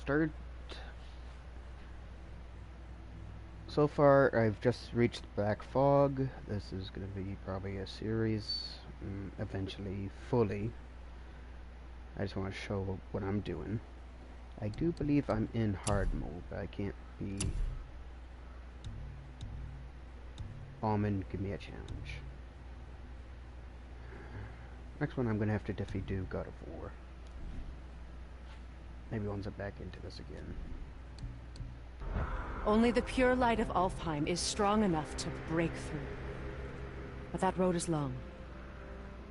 start. So far, I've just reached Black Fog. This is going to be probably a series, eventually fully. I just want to show what I'm doing. I do believe I'm in hard mode, but I can't be... Almond, give me a challenge. Next one I'm going to have to definitely do God of War. Maybe once I'm back into this again. Only the pure light of Alfheim is strong enough to break through. But that road is long.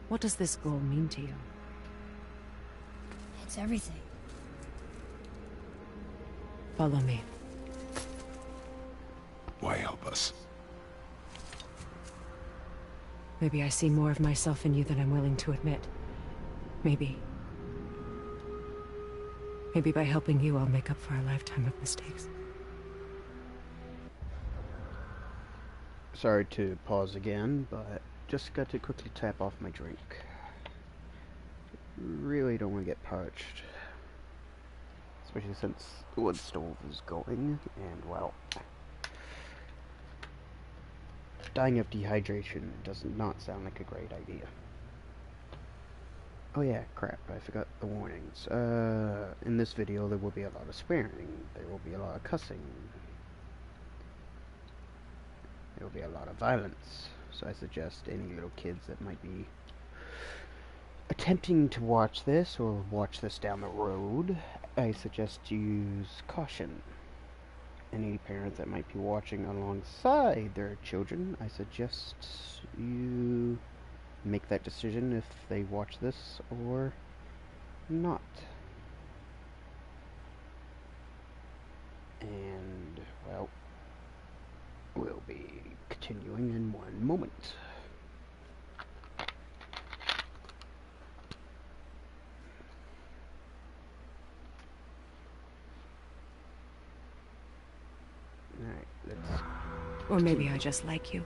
What does this goal mean to you? It's everything. Follow me. Why help us? Maybe I see more of myself in you than I'm willing to admit. Maybe. Maybe by helping you, I'll make up for a lifetime of mistakes. Sorry to pause again, but just got to quickly tap off my drink. Really don't want to get parched. Especially since the wood stove is going, and well... dying of dehydration does not sound like a great idea. Oh yeah, crap, I forgot the warnings. In this video there will be a lot of swearing, there will be a lot of cussing, there will be a lot of violence, so I suggest any little kids that might be attempting to watch this, or watch this down the road, I suggest you use caution. Any parents that might be watching alongside their children, I suggest you make that decision if they watch this or not. And, well, we'll be continuing in one moment. Alright, let's... Or maybe I just like you.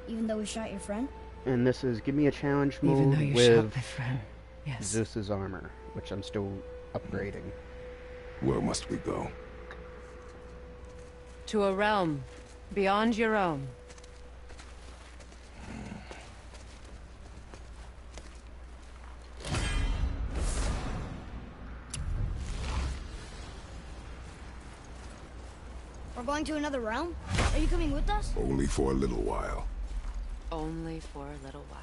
Even though we shot your friend? And this is Give Me a Challenge mode Even though you shot with my friend. Yes. Zeus's armor, which I'm still upgrading. Where must we go? To a realm beyond your own. We're going to another realm? Are you coming with us? Only for a little while. Only for a little while.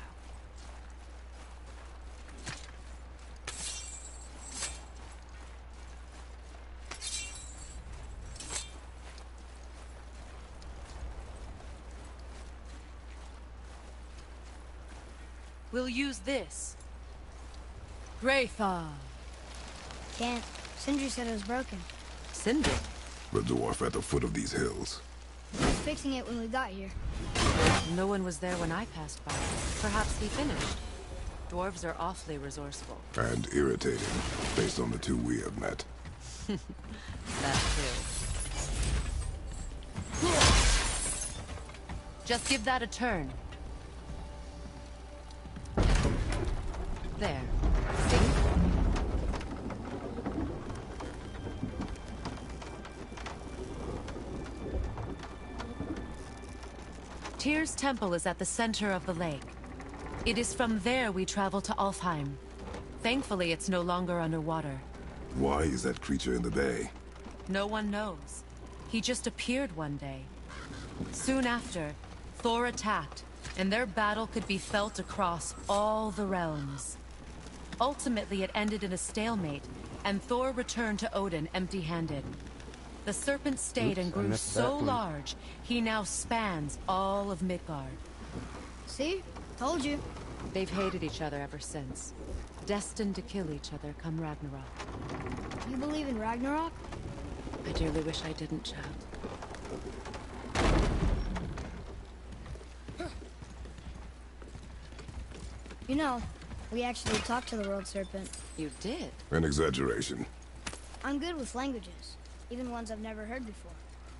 We'll use this. Graythaw. Can't. Sindri said it was broken. Sindri. The dwarf at the foot of these hills. He was fixing it when we got here. No one was there when I passed by. Perhaps he finished. Dwarves are awfully resourceful. And irritating, based on the two we have met. That too. Just give that a turn. There. See? Tyr's temple is at the center of the lake. It is from there we travel to Alfheim. Thankfully, it's no longer underwater. Why is that creature in the bay? No one knows. He just appeared one day. Soon after, Thor attacked, and their battle could be felt across all the realms. Ultimately, it ended in a stalemate, and Thor returned to Odin empty-handed. The serpent stayed and grew so large, he now spans all of Midgard. See? Told you. They've hated each other ever since. Destined to kill each other come Ragnarok. You believe in Ragnarok? I dearly wish I didn't, child. You know, we actually talked to the World Serpent. You did? An exaggeration. I'm good with languages, even ones I've never heard before.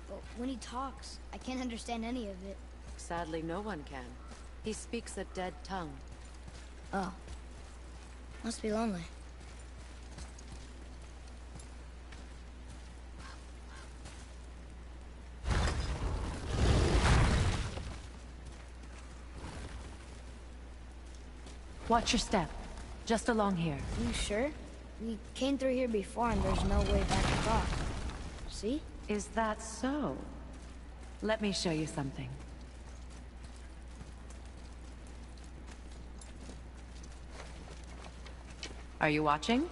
But when he talks, I can't understand any of it. Sadly, no one can. He speaks a dead tongue. Oh. Must be lonely. Watch your step. Just along here. You sure? We came through here before and there's no way back across. See? Is that so? Let me show you something. Are you watching?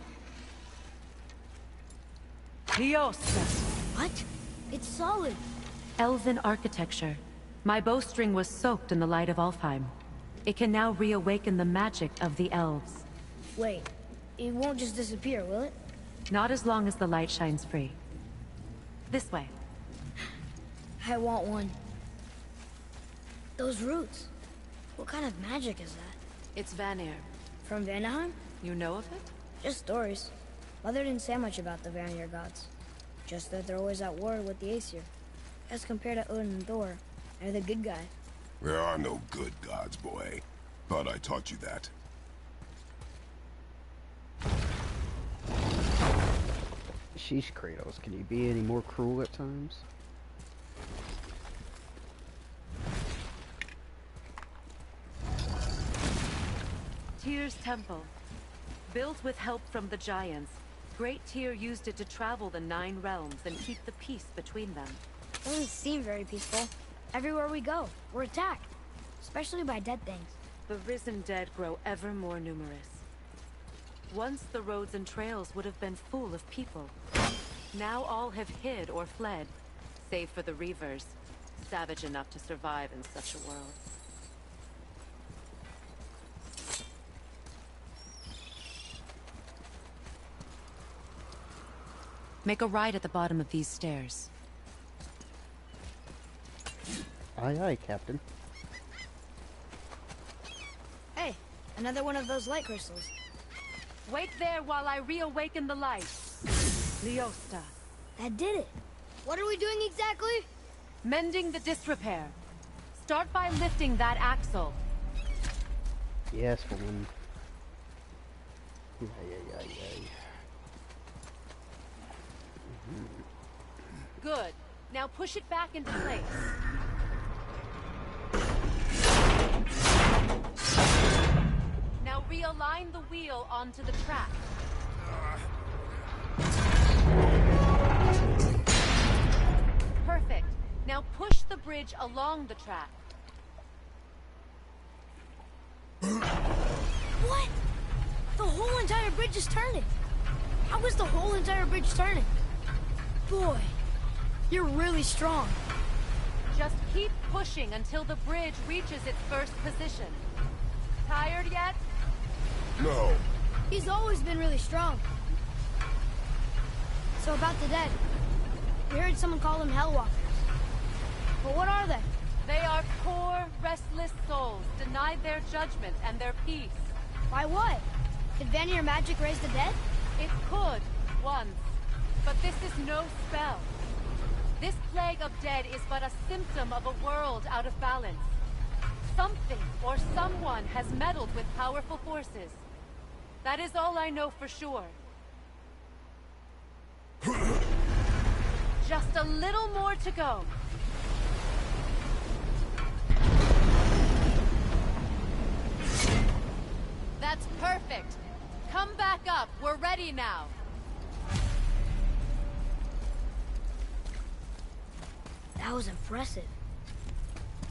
Liosta! What? It's solid. Elven architecture. My bowstring was soaked in the light of Alfheim. It can now reawaken the magic of the elves. Wait, it won't just disappear, will it? Not as long as the light shines free. This way. I want one. Those roots. What kind of magic is that? It's Vanir. From Vanaheim? You know of it? Just stories. Mother didn't say much about the Vanir gods. Just that they're always at war with the Aesir. As compared to Odin and Thor, they're the good guy. There are no good gods, boy. Thought I taught you that. Sheesh, Kratos, can you be any more cruel at times? Tyr's temple. Built with help from the giants, Great Tyr used it to travel the 9 realms and keep the peace between them. Doesn't seem very peaceful. Everywhere we go, we're attacked. Especially by dead things. The risen dead grow ever more numerous. Once the roads and trails would have been full of people. Now all have hid or fled, save for the Reavers, savage enough to survive in such a world. Make a right at the bottom of these stairs. Aye, aye, Captain. Hey, another one of those light crystals. Wait there while I reawaken the light. Liosta. That did it. What are we doing exactly? Mending the disrepair. Start by lifting that axle. Yes, woman. Yeah. Good. Now push it back into place. Now realign the wheel onto the track. Perfect. Now push the bridge along the track. What? The whole entire bridge is turning. How is the whole entire bridge turning? Boy, you're really strong. Just keep pushing until the bridge reaches its first position. Tired yet? No. He's always been really strong. So about the dead. We heard someone call them Hellwalkers. But what are they? They are poor, restless souls, denied their judgment and their peace. Why what? Did Vanir magic raise the dead? It could, once. But this is no spell. This plague of dead is but a symptom of a world out of balance. Something or someone has meddled with powerful forces. That is all I know for sure. Just a little more to go. That's perfect. Come back up. We're ready now. That was impressive.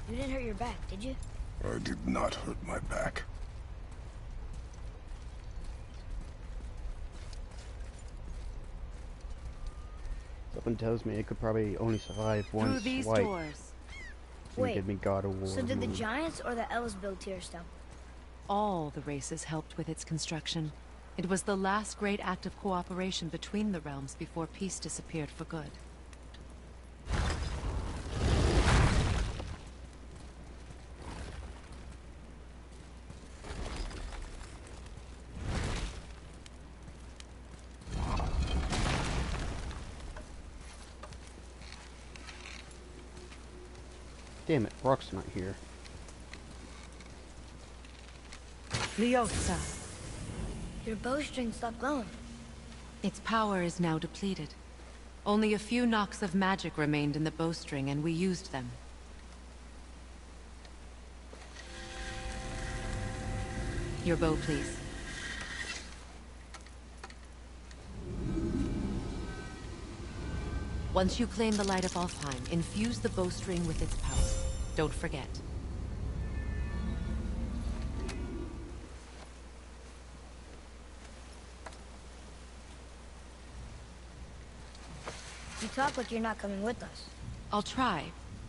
You didn't hurt your back, did you? I did not hurt my back. Something tells me it could probably only survive Through one these swipe. doors. Wait, Give me God of War. So did the move. Giants or the Elves build Tyr's temple? All the races helped with its construction. It was the last great act of cooperation between the realms before peace disappeared for good. Damn it, Brock's not here. Liosta. Your bowstring stopped glowing. Its power is now depleted. Only a few knocks of magic remained in the bowstring, and we used them. Your bow, please. Once you claim the Light of Alfheim, infuse the bowstring with its power. Don't forget. You talk like you're not coming with us. I'll try,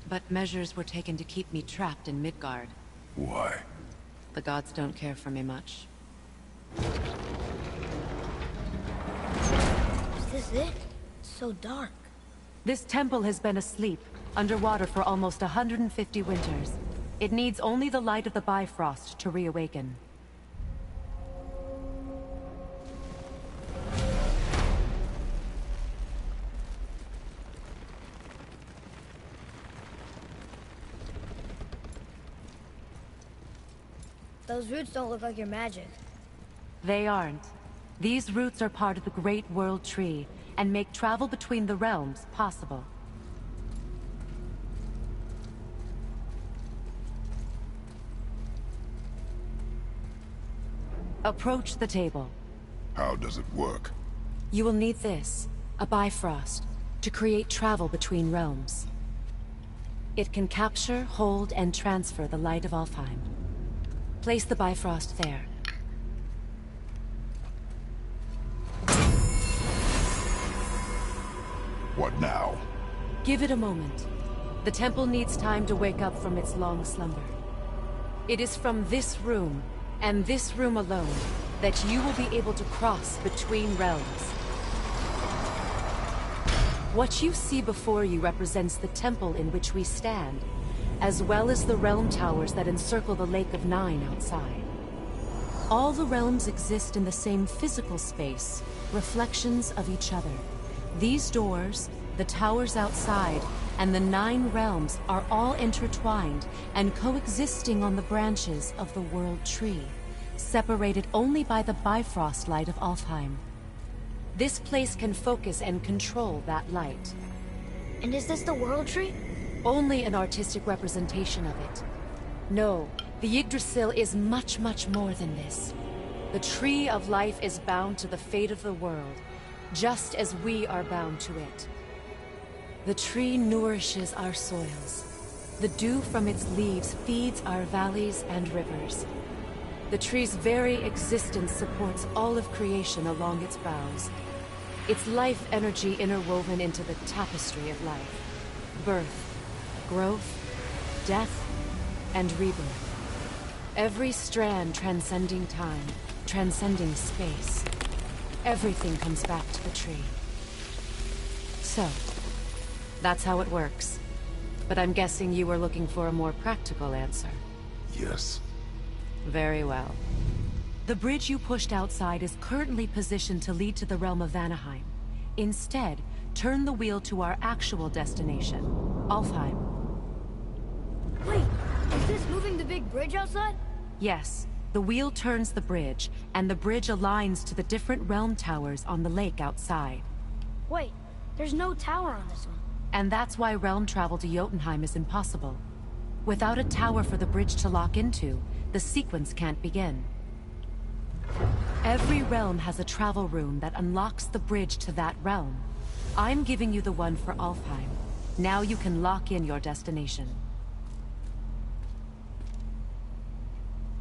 but measures were taken to keep me trapped in Midgard. Why? The gods don't care for me much. Is this it? It's so dark. This temple has been asleep, underwater for almost 150 winters. It needs only the light of the Bifrost to reawaken. Those roots don't look like your magic. They aren't. These roots are part of the Great World Tree, and make travel between the realms possible. Approach the table. How does it work? You will need this, a Bifrost, to create travel between realms. It can capture, hold, and transfer the Light of Alfheim. Place the Bifrost there. What now? Give it a moment. The temple needs time to wake up from its long slumber. It is from this room, and this room alone, that you will be able to cross between realms. What you see before you represents the temple in which we stand, as well as the realm towers that encircle the Lake of Nine outside. All the realms exist in the same physical space, reflections of each other. These doors, the towers outside, and the 9 realms are all intertwined and coexisting on the branches of the World Tree, separated only by the Bifrost light of Alfheim. This place can focus and control that light. And is this the World Tree? Only an artistic representation of it. No, the Yggdrasil is much, much more than this. The Tree of Life is bound to the fate of the world, just as we are bound to it. The tree nourishes our soils. The dew from its leaves feeds our valleys and rivers. The tree's very existence supports all of creation along its boughs. Its life energy interwoven into the tapestry of life. Birth, growth, death, and rebirth. Every strand transcending time, transcending space. Everything comes back to the tree. So, that's how it works. But I'm guessing you were looking for a more practical answer. Yes. Very well. The bridge you pushed outside is currently positioned to lead to the realm of Vanaheim. Instead, turn the wheel to our actual destination, Alfheim. Wait, is this moving the big bridge outside? Yes, the wheel turns the bridge, and the bridge aligns to the different realm towers on the lake outside. Wait, there's no tower on this one. And that's why realm travel to Jotunheim is impossible. Without a tower for the bridge to lock into, the sequence can't begin. Every realm has a travel room that unlocks the bridge to that realm. I'm giving you the one for Alfheim. Now you can lock in your destination.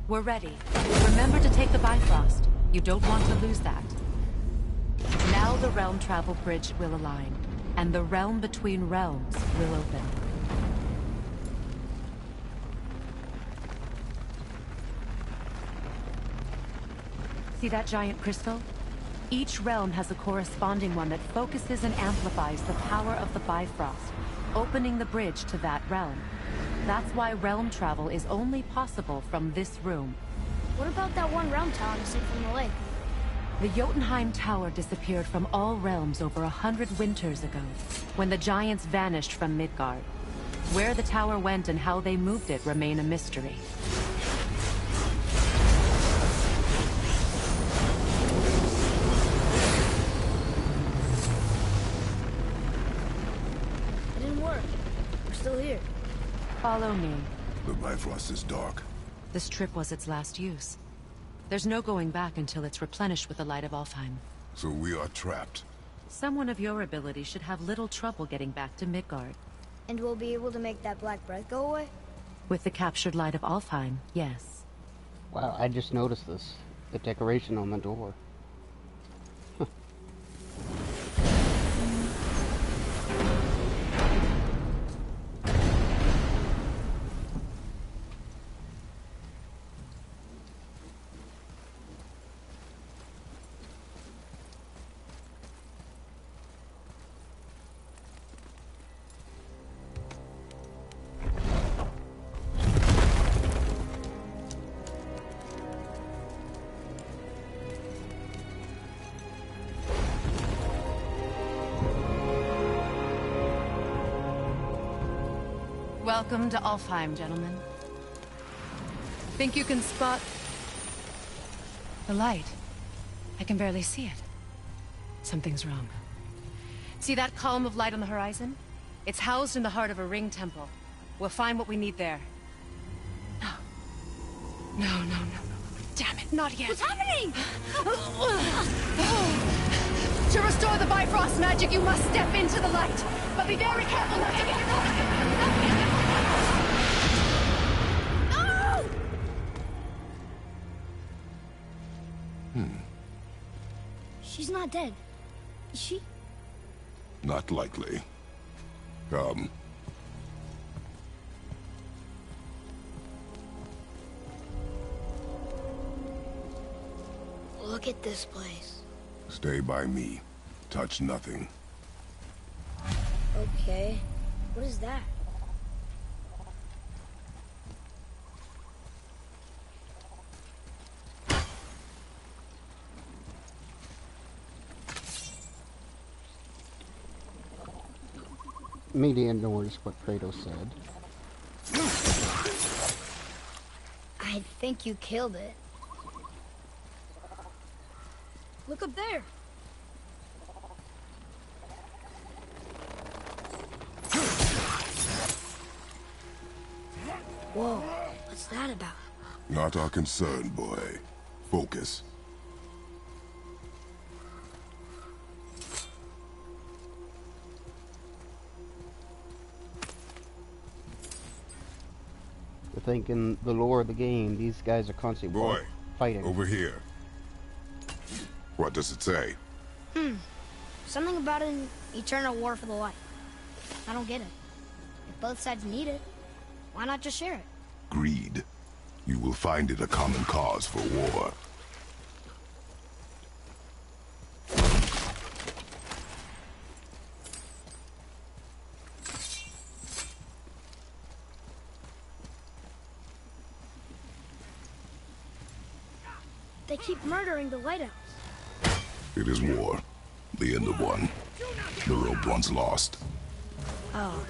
We're ready. Remember to take the Bifrost. You don't want to lose that. Now the realm travel bridge will align, and the realm between realms will open. See that giant crystal? Each realm has a corresponding one that focuses and amplifies the power of the Bifrost, opening the bridge to that realm. That's why realm travel is only possible from this room. What about that one realm tower missing from the lake? The Jotunheim Tower disappeared from all realms over 100 winters ago, when the giants vanished from Midgard. Where the tower went and how they moved it remain a mystery. It didn't work. We're still here. Follow me. The Bifrost is dark. This trip was its last use. There's no going back until it's replenished with the light of Alfheim. So we are trapped. Someone of your ability should have little trouble getting back to Midgard. And we'll be able to make that black breath go away? With the captured light of Alfheim, yes. Wow, I just noticed this. The decoration on the door. Welcome to Alfheim, gentlemen. Think you can spot the light? I can barely see it. Something's wrong. See that column of light on the horizon? It's housed in the heart of a ring temple. We'll find what we need there. No. No. Damn it, not yet. What's happening? To restore the Bifrost magic, you must step into the light. But be very careful not to get wrong. She's not dead. Is she? Not likely. Come. Look at this place. Stay by me. Touch nothing. Okay. What is that? Media ignores what Kratos said. I think you killed it. Look up there. Whoa, what's that about? Not our concern, boy. Focus. I think in the lore of the game, these guys are constantly Boy, fighting. over here. What does it say? Something about an eternal war for the light. I don't get it. If both sides need it, why not just share it? Greed. You will find it a common cause for war. They keep murdering the lighthouse. It is war. The end of one. The rope once lost. Oh.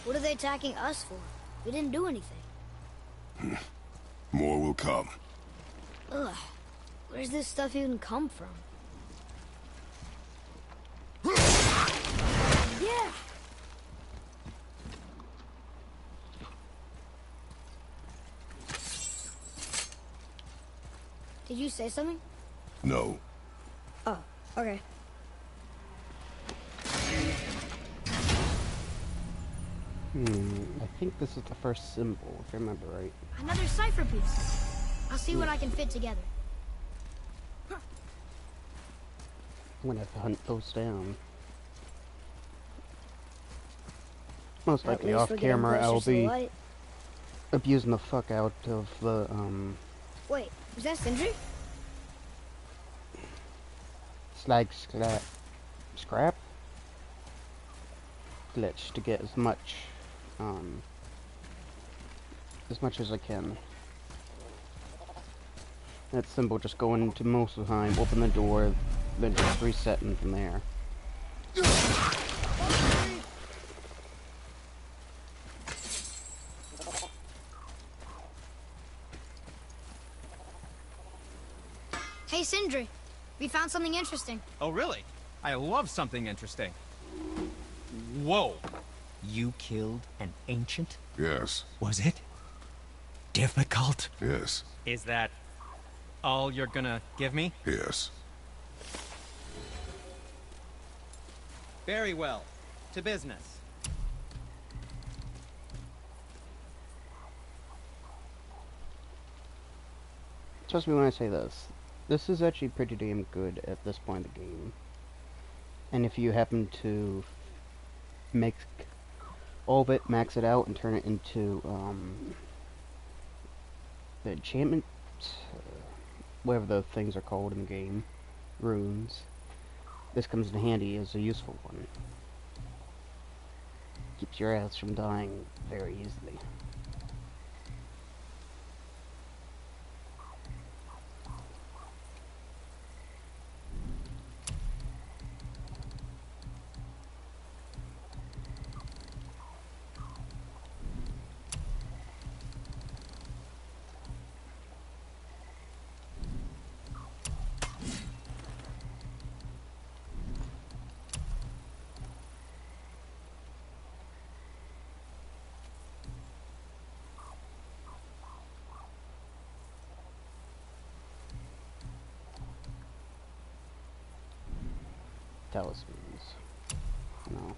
What are they attacking us for? We didn't do anything. More will come. Ugh. Where's this stuff even come from? Yeah! Did you say something? No. Oh, okay. I think this is the first symbol, if I remember right. Another cipher piece. I'll see what I can fit together. I'm gonna have to hunt those down. Most At likely least off we're getting camera, I'll closer to the be light. abusing the fuck out of the, Wait, was that Sindri? slag scrap glitch to get as much as I can. That symbol just going into Muspelheim, open the door, then just resetting from there. Hey, Sindri. We found something interesting. Oh, really? I love something interesting. Whoa. You killed an ancient? Yes. Was it difficult? Yes. Is that all you're gonna give me? Yes. Very well. To business. Trust me when I say this. This is actually pretty damn good at this point in the game. And if you happen to make all of it, max it out, and turn it into the enchantment, whatever the things are called in the game, runes, this comes in handy as a useful one. Keeps your ass from dying very easily. Talismans. No.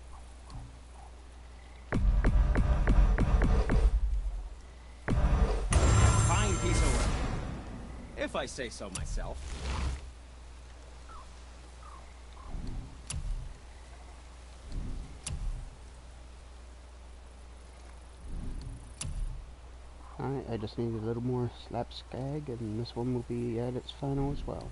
Fine piece of work. If I say so myself. Alright, I just need a little more slap skag, and this one will be at its final as well.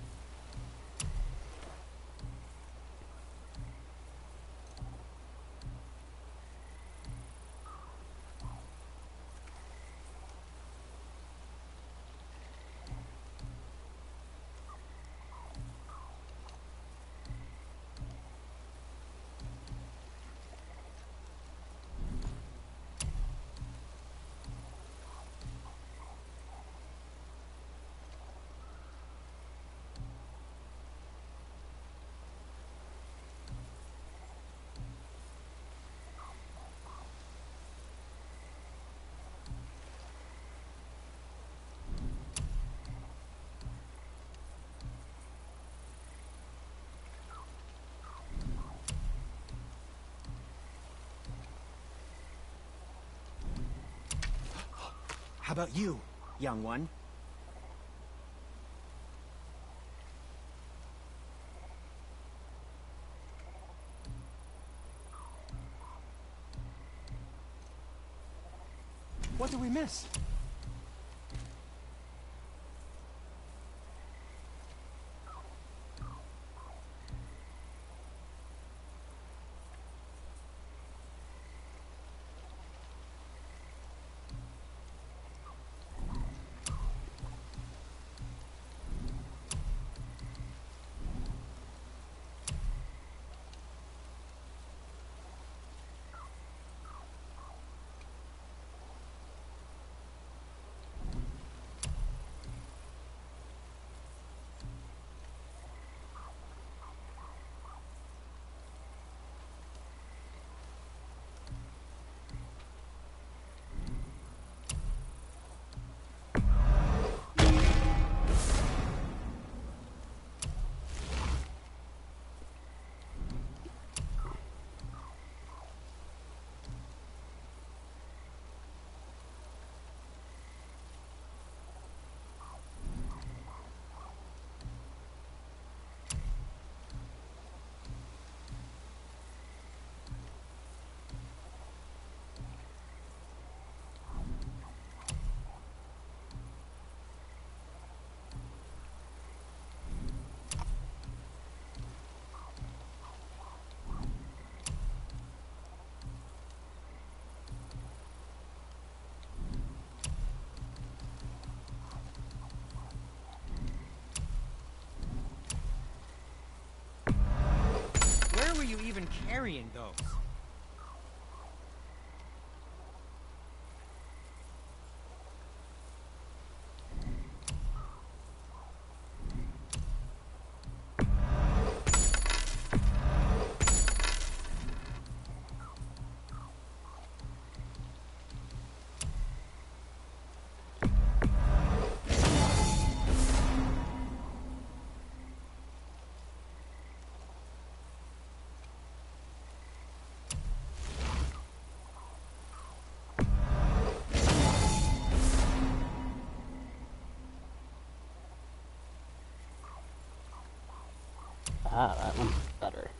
How about you, young one? What did we miss? Where were you even carrying those? Ah, that one's better.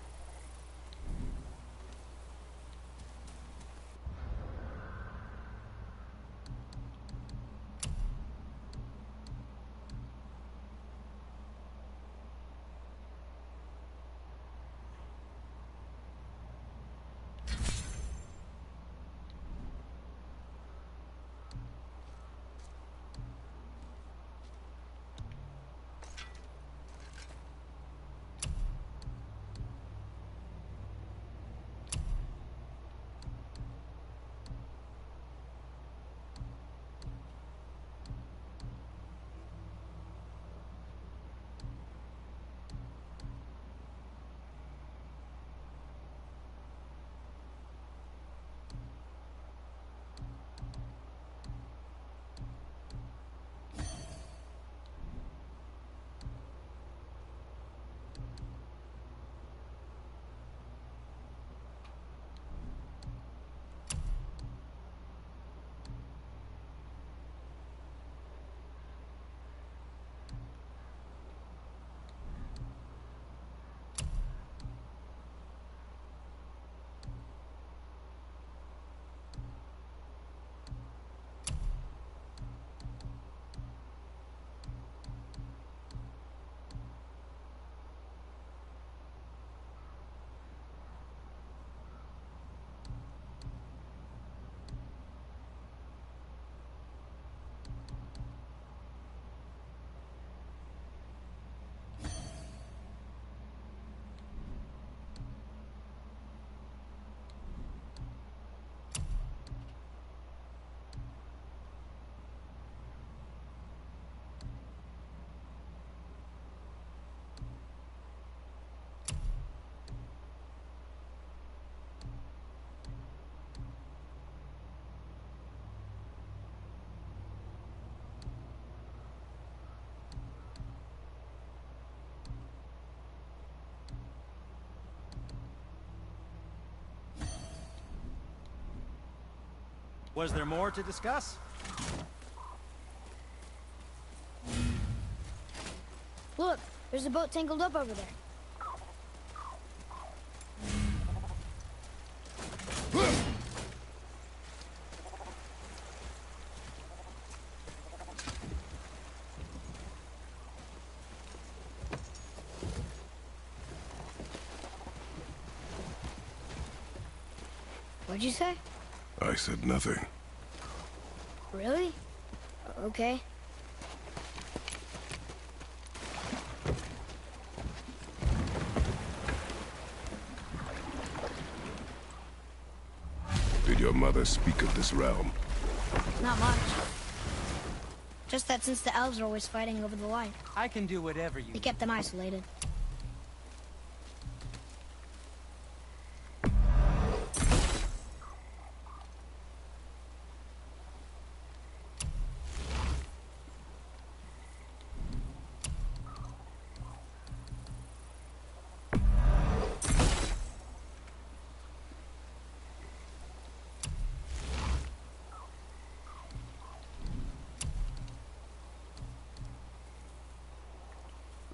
Was there more to discuss? Look, there's a boat tangled up over there. What'd you say? I said nothing. Really? Okay. Did your mother speak of this realm? Not much. Just that since the elves are always fighting over the light, I can do whatever you they need. kept them isolated.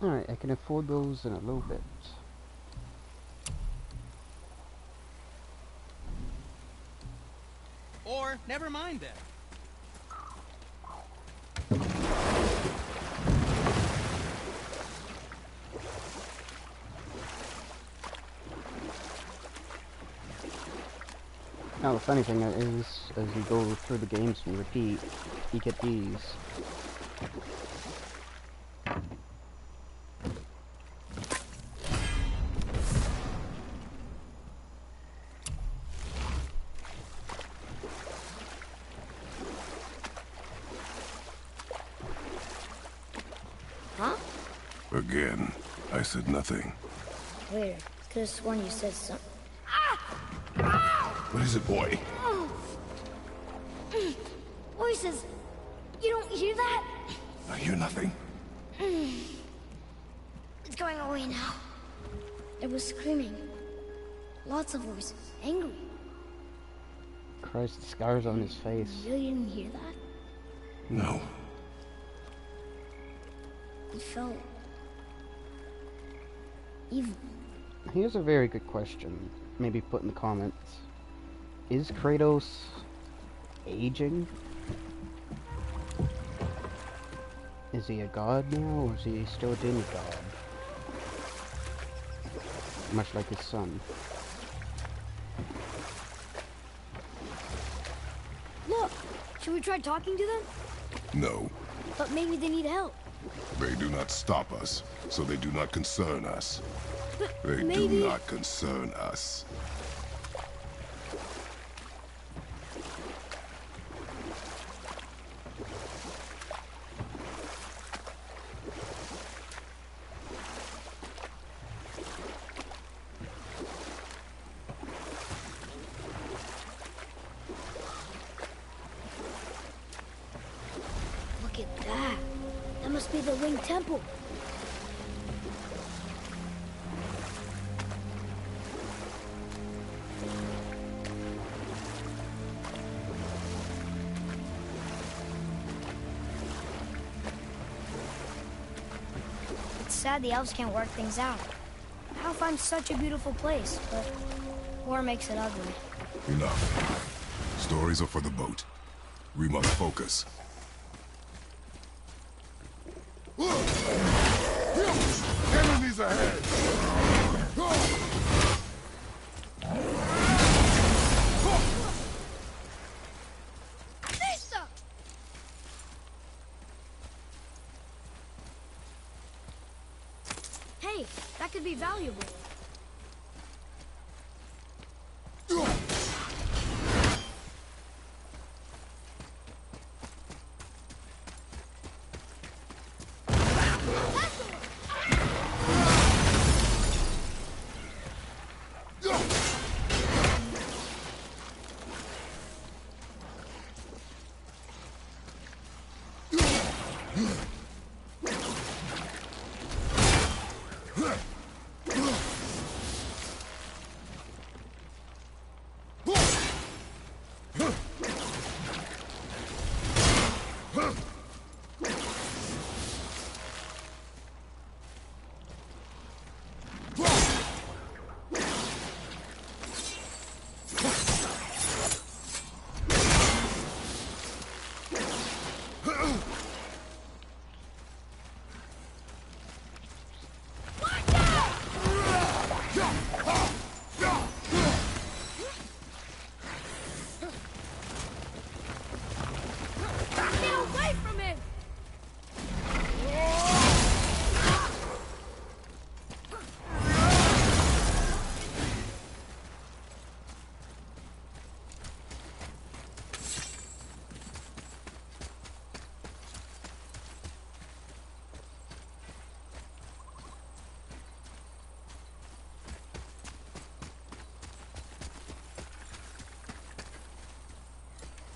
Alright, I can afford those in a little bit. Or, never mind then. Now the funny thing is, as you go through the games and repeat, you get these. Huh? Again, I said nothing. Weird. Could have sworn you said something. What is it, boy? Voices! You don't hear that? I hear nothing. It's going away now. It was screaming. Lots of voices. Angry. Christ, the scars on his face. You really didn't hear that? No. It felt Even. Here's a very good question. Maybe put in the comments. Is Kratos aging? Is he a god now, or is he still a demigod? Much like his son. Look! Should we try talking to them? No, But maybe they need help. they do not stop us, so they do not concern us. But They maybe... do not concern us. Look at that. That must be the Winged Temple. It's sad the elves can't work things out. Alfheim's such a beautiful place, but war makes it ugly. Enough. Stories are for the boat. We must focus. Enemies ahead! Lisa! Hey, that could be valuable. Get away from him!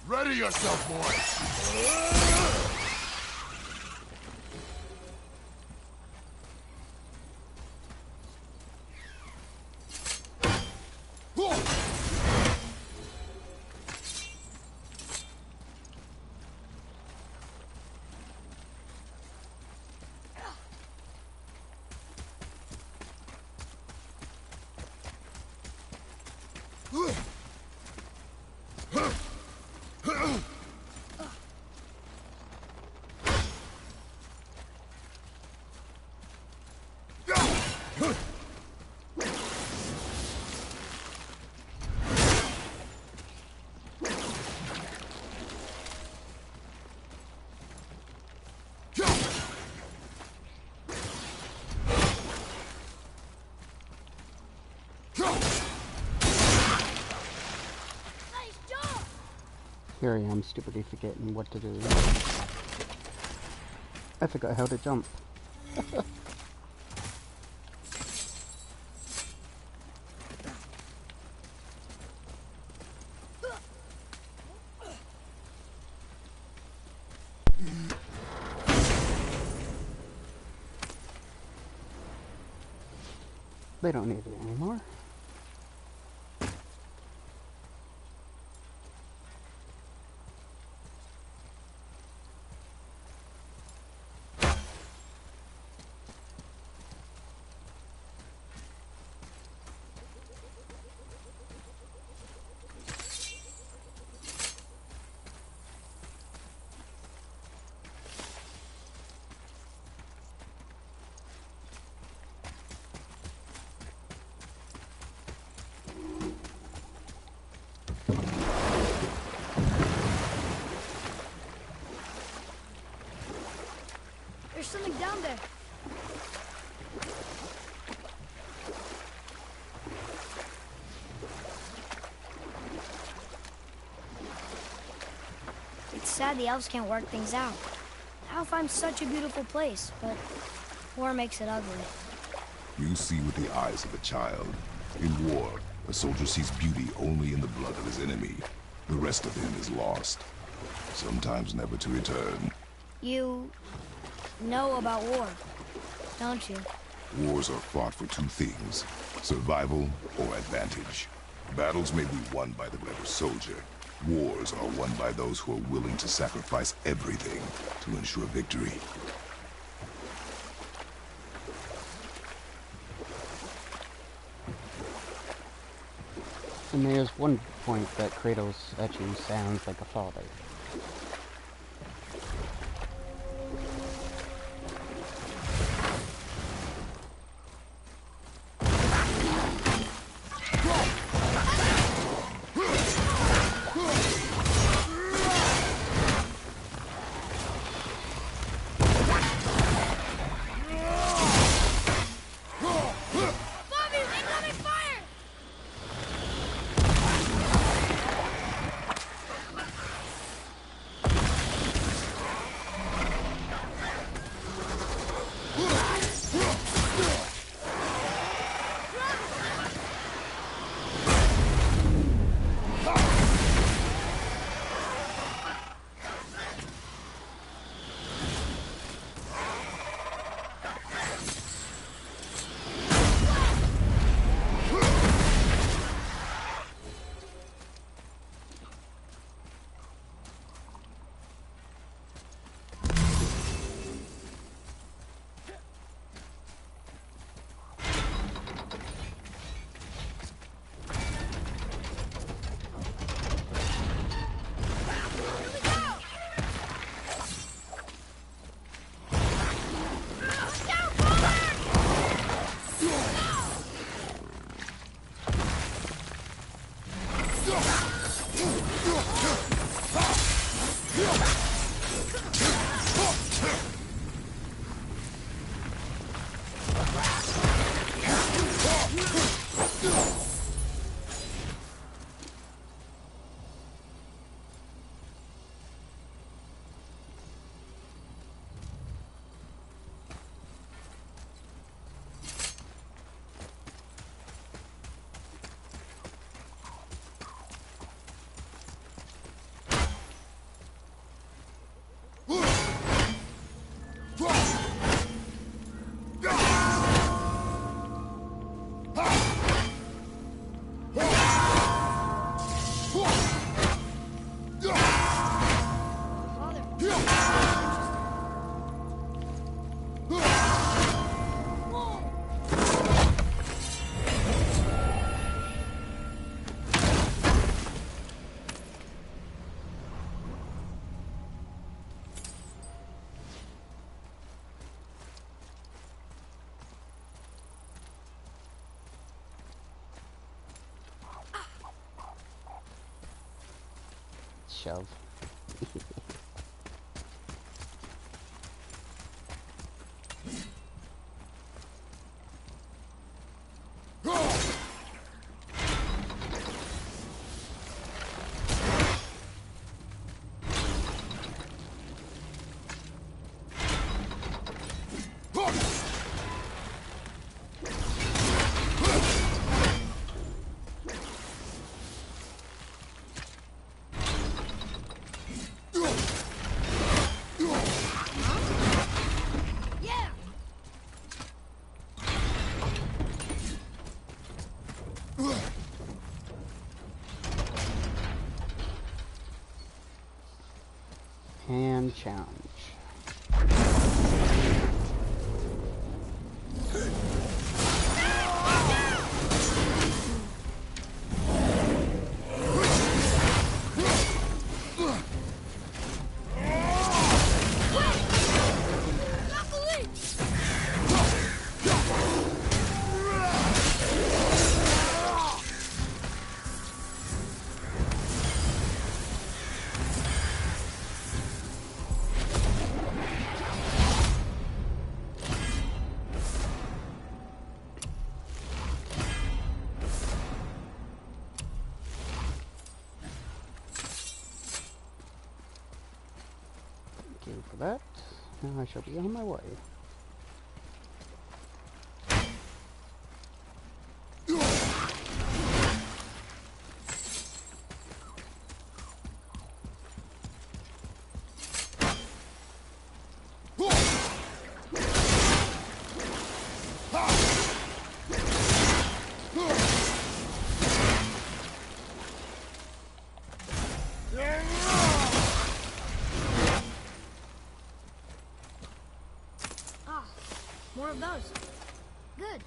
Ready yourself, boy! Nice job! Here I am, stupidly forgetting what to do. I forgot how to jump. They don't need it anymore. There's something down there. It's sad the elves can't work things out. Alfheim's such a beautiful place, but war makes it ugly. You see with the eyes of a child. In war, a soldier sees beauty only in the blood of his enemy. The rest of him is lost, sometimes never to return. You know about war, don't you? Wars are fought for two things, survival or advantage. Battles may be won by the better soldier. Wars are won by those who are willing to sacrifice everything to ensure victory. And there's one point that Kratos actually sounds like a father. Shove. Hand challenge. that. Now I shall be on my way. More of those. Good.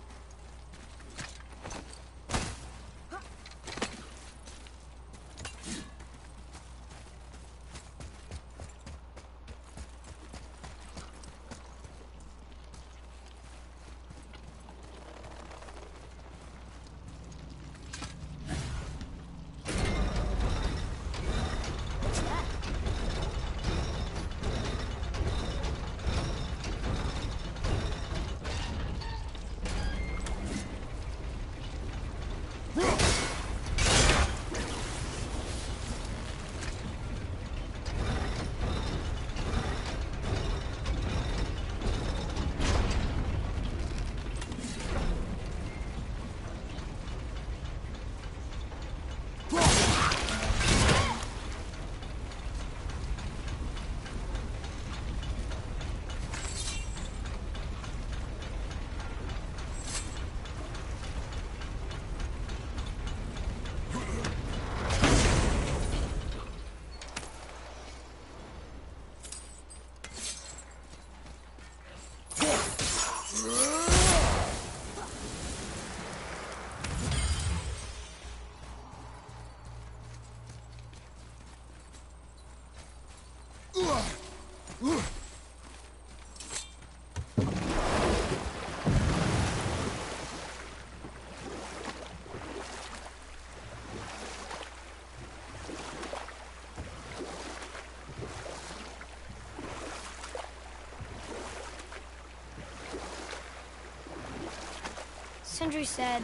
Sindri said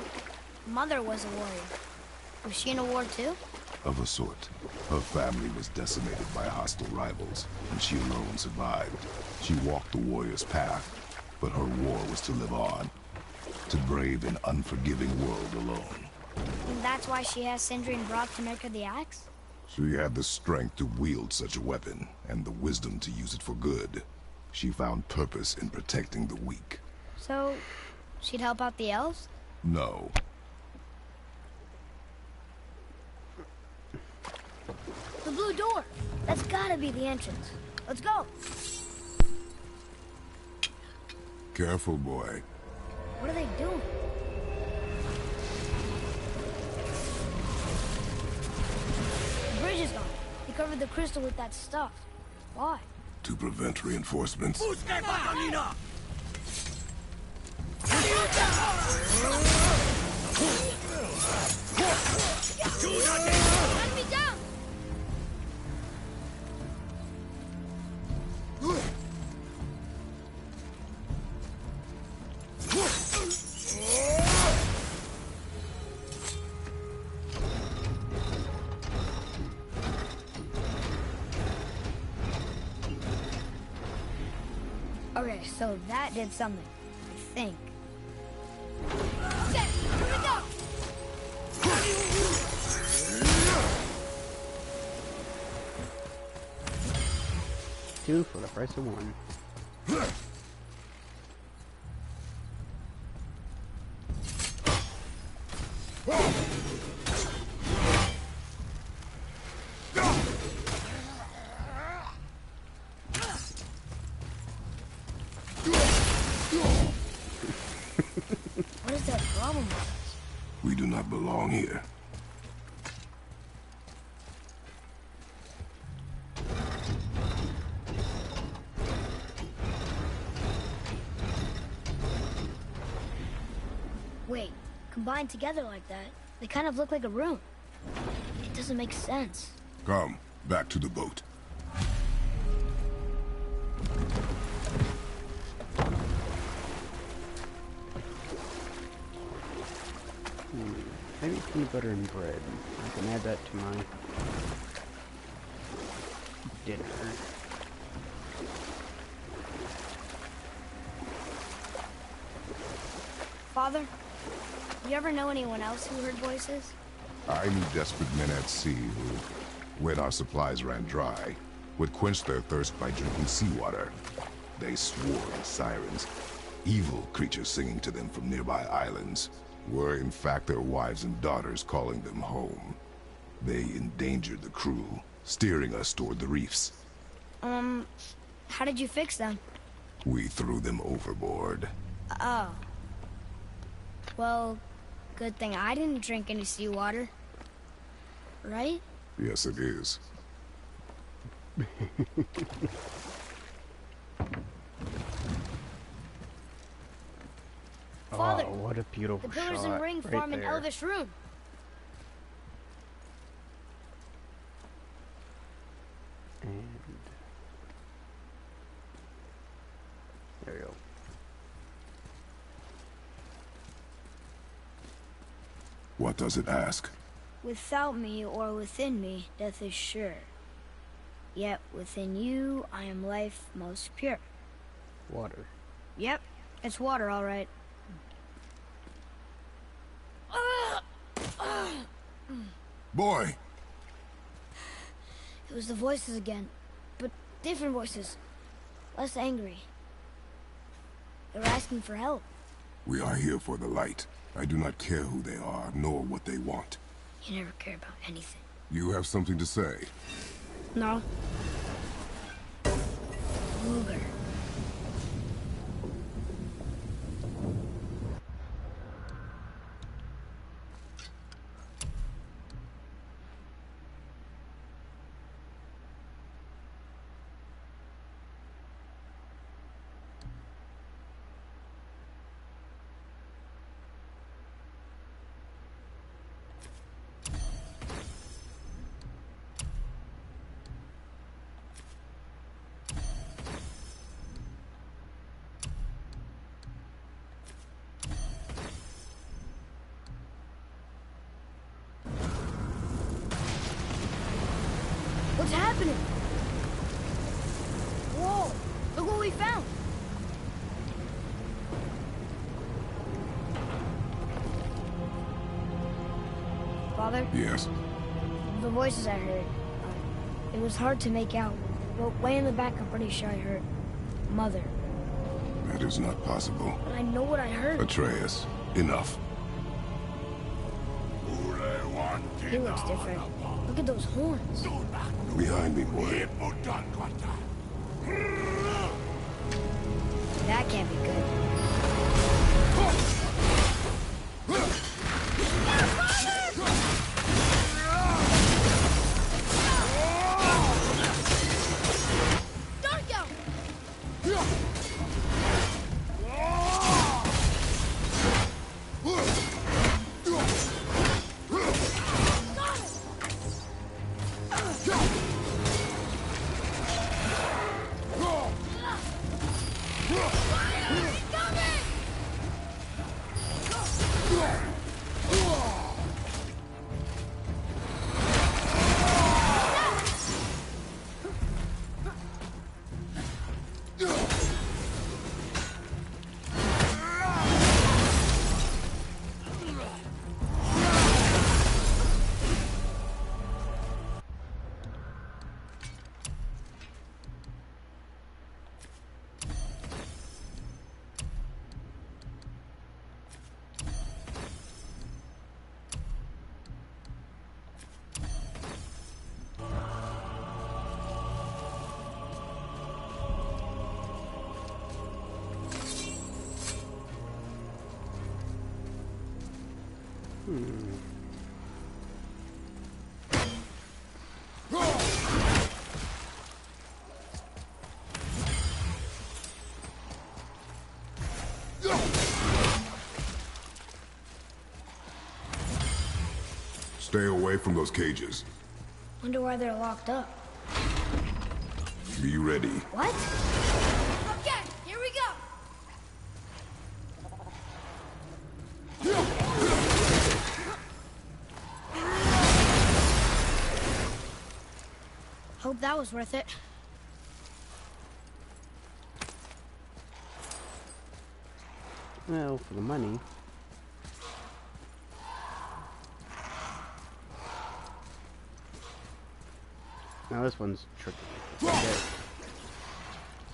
Mother was a warrior. Was she in a war too? Of a sort. Her family was decimated by hostile rivals, and she alone survived. She walked the warrior's path, but her war was to live on. To brave an unforgiving world alone. And that's why she has Sindri and Brok to make her the axe? She had the strength to wield such a weapon, and the wisdom to use it for good. She found purpose in protecting the weak. So, she'd help out the elves? No. The blue door! That's gotta be the entrance. Let's go! Careful, boy. What are they doing? The bridge is gone. They covered the crystal with that stuff. Why? To prevent reinforcements. Let me down! Okay, so that did something, I think. Okay, here we go! Two for the price of one. What is that problem with us? We do not belong here. Wait, combined together like that, they kind of look like a room. It doesn't make sense. Come, back to the boat. Maybe peanut butter and bread. I can add that to my... dinner. Father, you ever know anyone else who heard voices? I knew desperate men at sea who, when our supplies ran dry, would quench their thirst by drinking seawater. They swore the sirens, evil creatures singing to them from nearby islands, were in fact their wives and daughters calling them home. They endangered the crew, steering us toward the reefs. How did you fix them? We threw them overboard. Oh. Well, good thing I didn't drink any seawater. Right? Yes, it is. Father, Oh, what a beautiful the pillars shot and ring right form an there. elvish rune. And there we go. What does it ask? Without me or within me, death is sure. Yet within you, I am life most pure. Water. Yep, it's water, all right. Boy! It was the voices again, but different voices. Less angry. They were asking for help. We are here for the light. I do not care who they are, nor what they want. You never care about anything. You have something to say? No. Luger. What's happening? Whoa! Look what we found! Father, Yes. the voices I heard, it was hard to make out, but way in the back I'm pretty sure I heard Mother. That is not possible. But I know what I heard. Atreus, enough. He looks different. Look at those horns. Behind me, boy. That can't be good. Stay away from those cages. Wonder why they're locked up. Be ready. What? Okay, here we go. Hope that was worth it. Well, for the money. Now this one's tricky. Okay.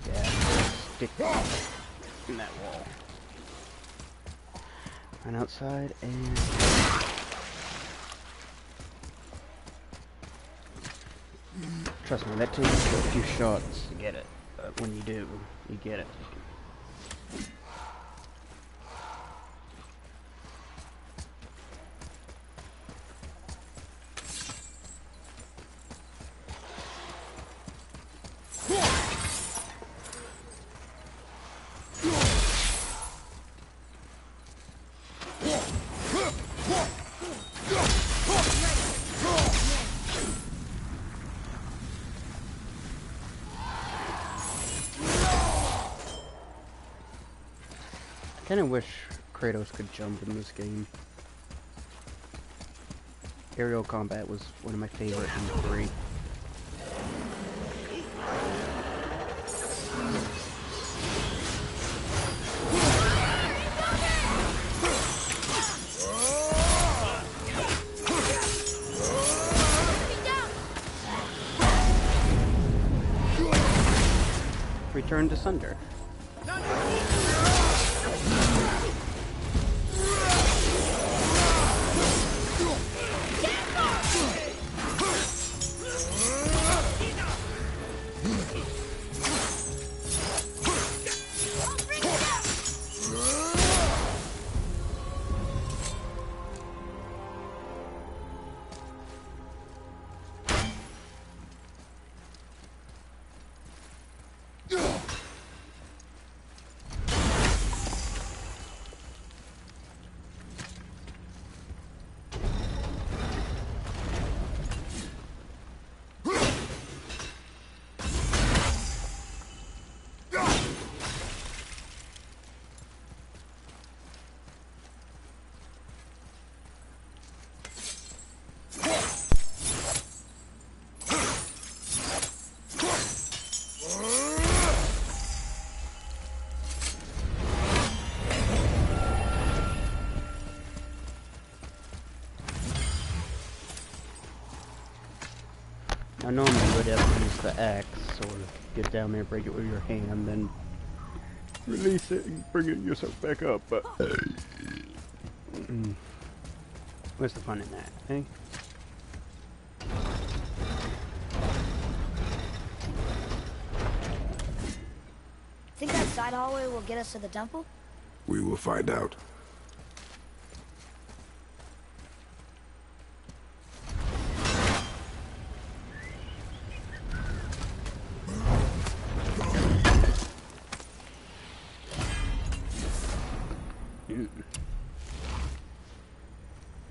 Yeah, stick in that wall. Run outside and... Trust me, that takes a few shots to get it. But when you do, you get it. I kinda wish Kratos could jump in this game. Aerial combat was one of my favorite in 3. Return to Sunder. Now normally you would have to use the axe or get down there, break it with your hand, then release it and bring it yourself back up, but what's the fun in that, eh? Think that side hallway will get us to the temple? We will find out.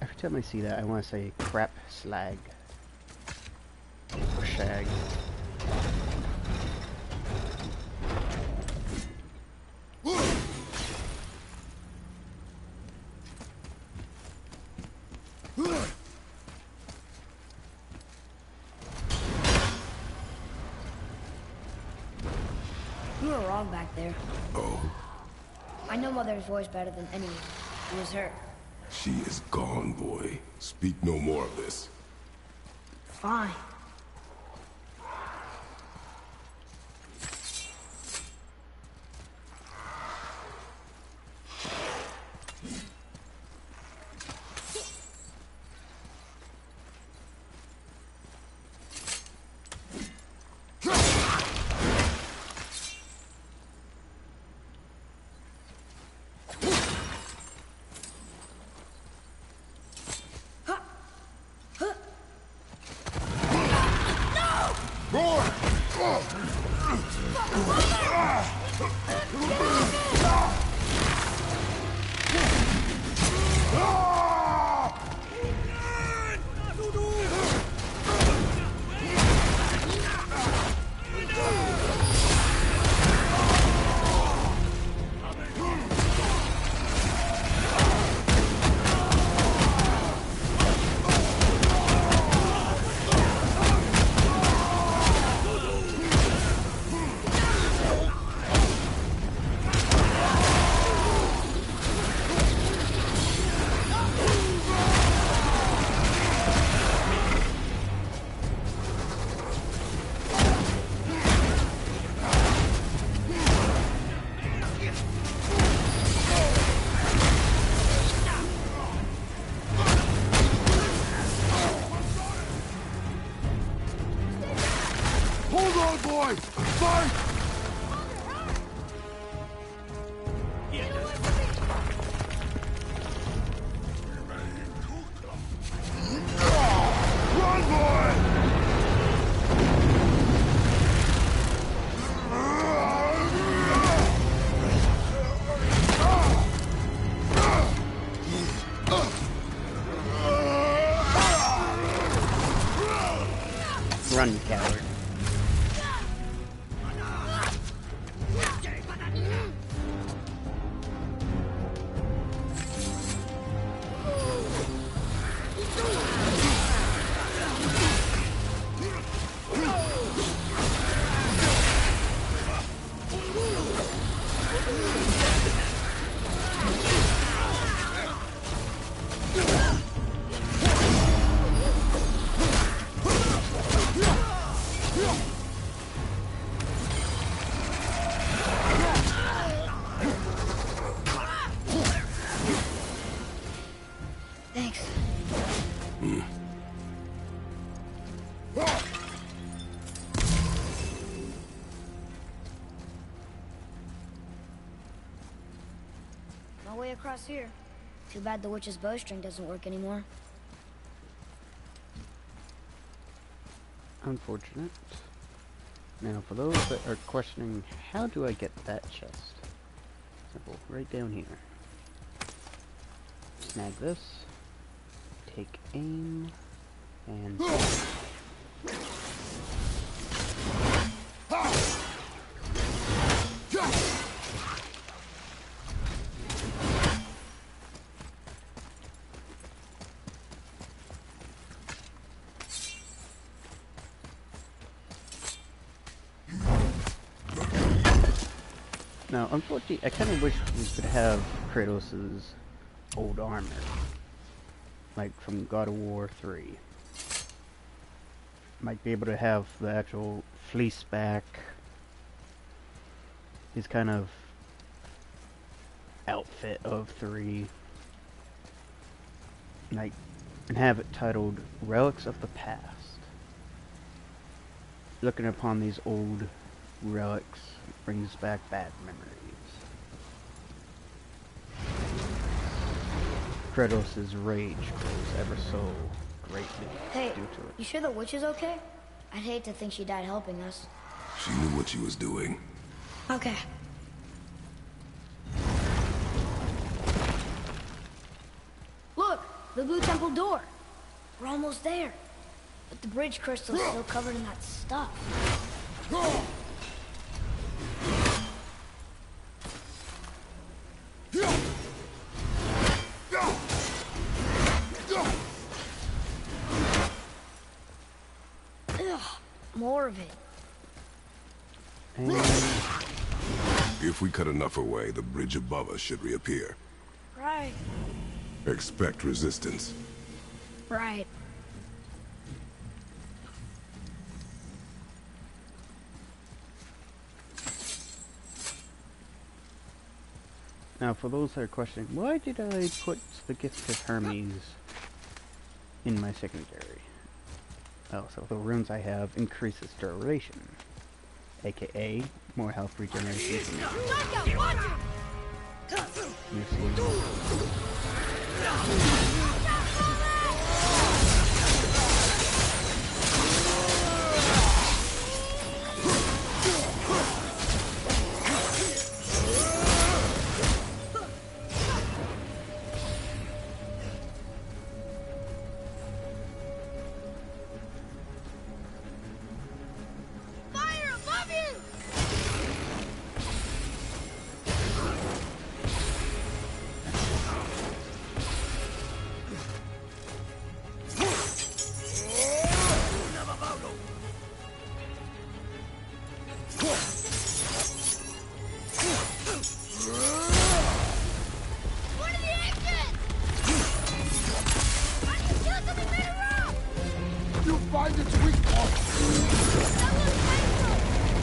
Every time I see that, I want to say crap slag. Or shag. You were wrong back there. Oh, I know Mother's voice better than anyone. It was her. she is gone, boy. Speak no more of this. Fine. all the way across here. Too bad the witch's bowstring doesn't work anymore. Unfortunate. Now, for those that are questioning, how do I get that chest? Simple, right down here. Snag this, take aim, and... Now, unfortunately, I kind of wish we could have Kratos' old armor. Like from God of War 3. Might be able to have the actual fleece back. His kind of outfit of 3. Like, and have it titled Relics of the Past. Looking upon these old relics brings back bad memories. Kratos' rage grows ever so greatly Hey, due to it. you sure the witch is okay? I'd hate to think she died helping us. She knew what she was doing. Okay. Look, the blue temple door. We're almost there. But the bridge crystal's still covered in that stuff. Ugh, more of it. And If we cut enough away, the bridge above us should reappear. Right. Expect resistance. Right. now, for those that are questioning, why did I put the Gift of Hermes in my secondary? Oh, so the runes I have increases duration, aka more health regeneration for me. You see? Fire above you! One of the exits! I can kill something later on! You find its weak point. That looks painful!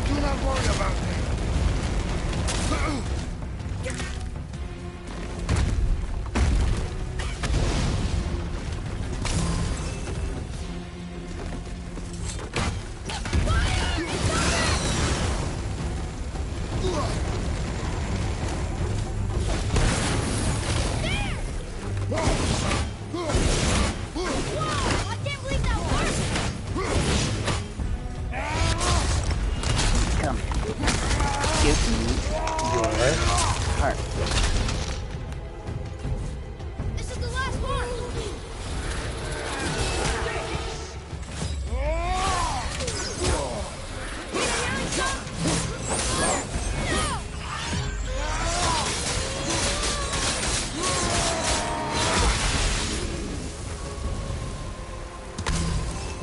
Do not worry about me. Whoa! I can't believe that worked! Come here. Give me your heart. This is the last one!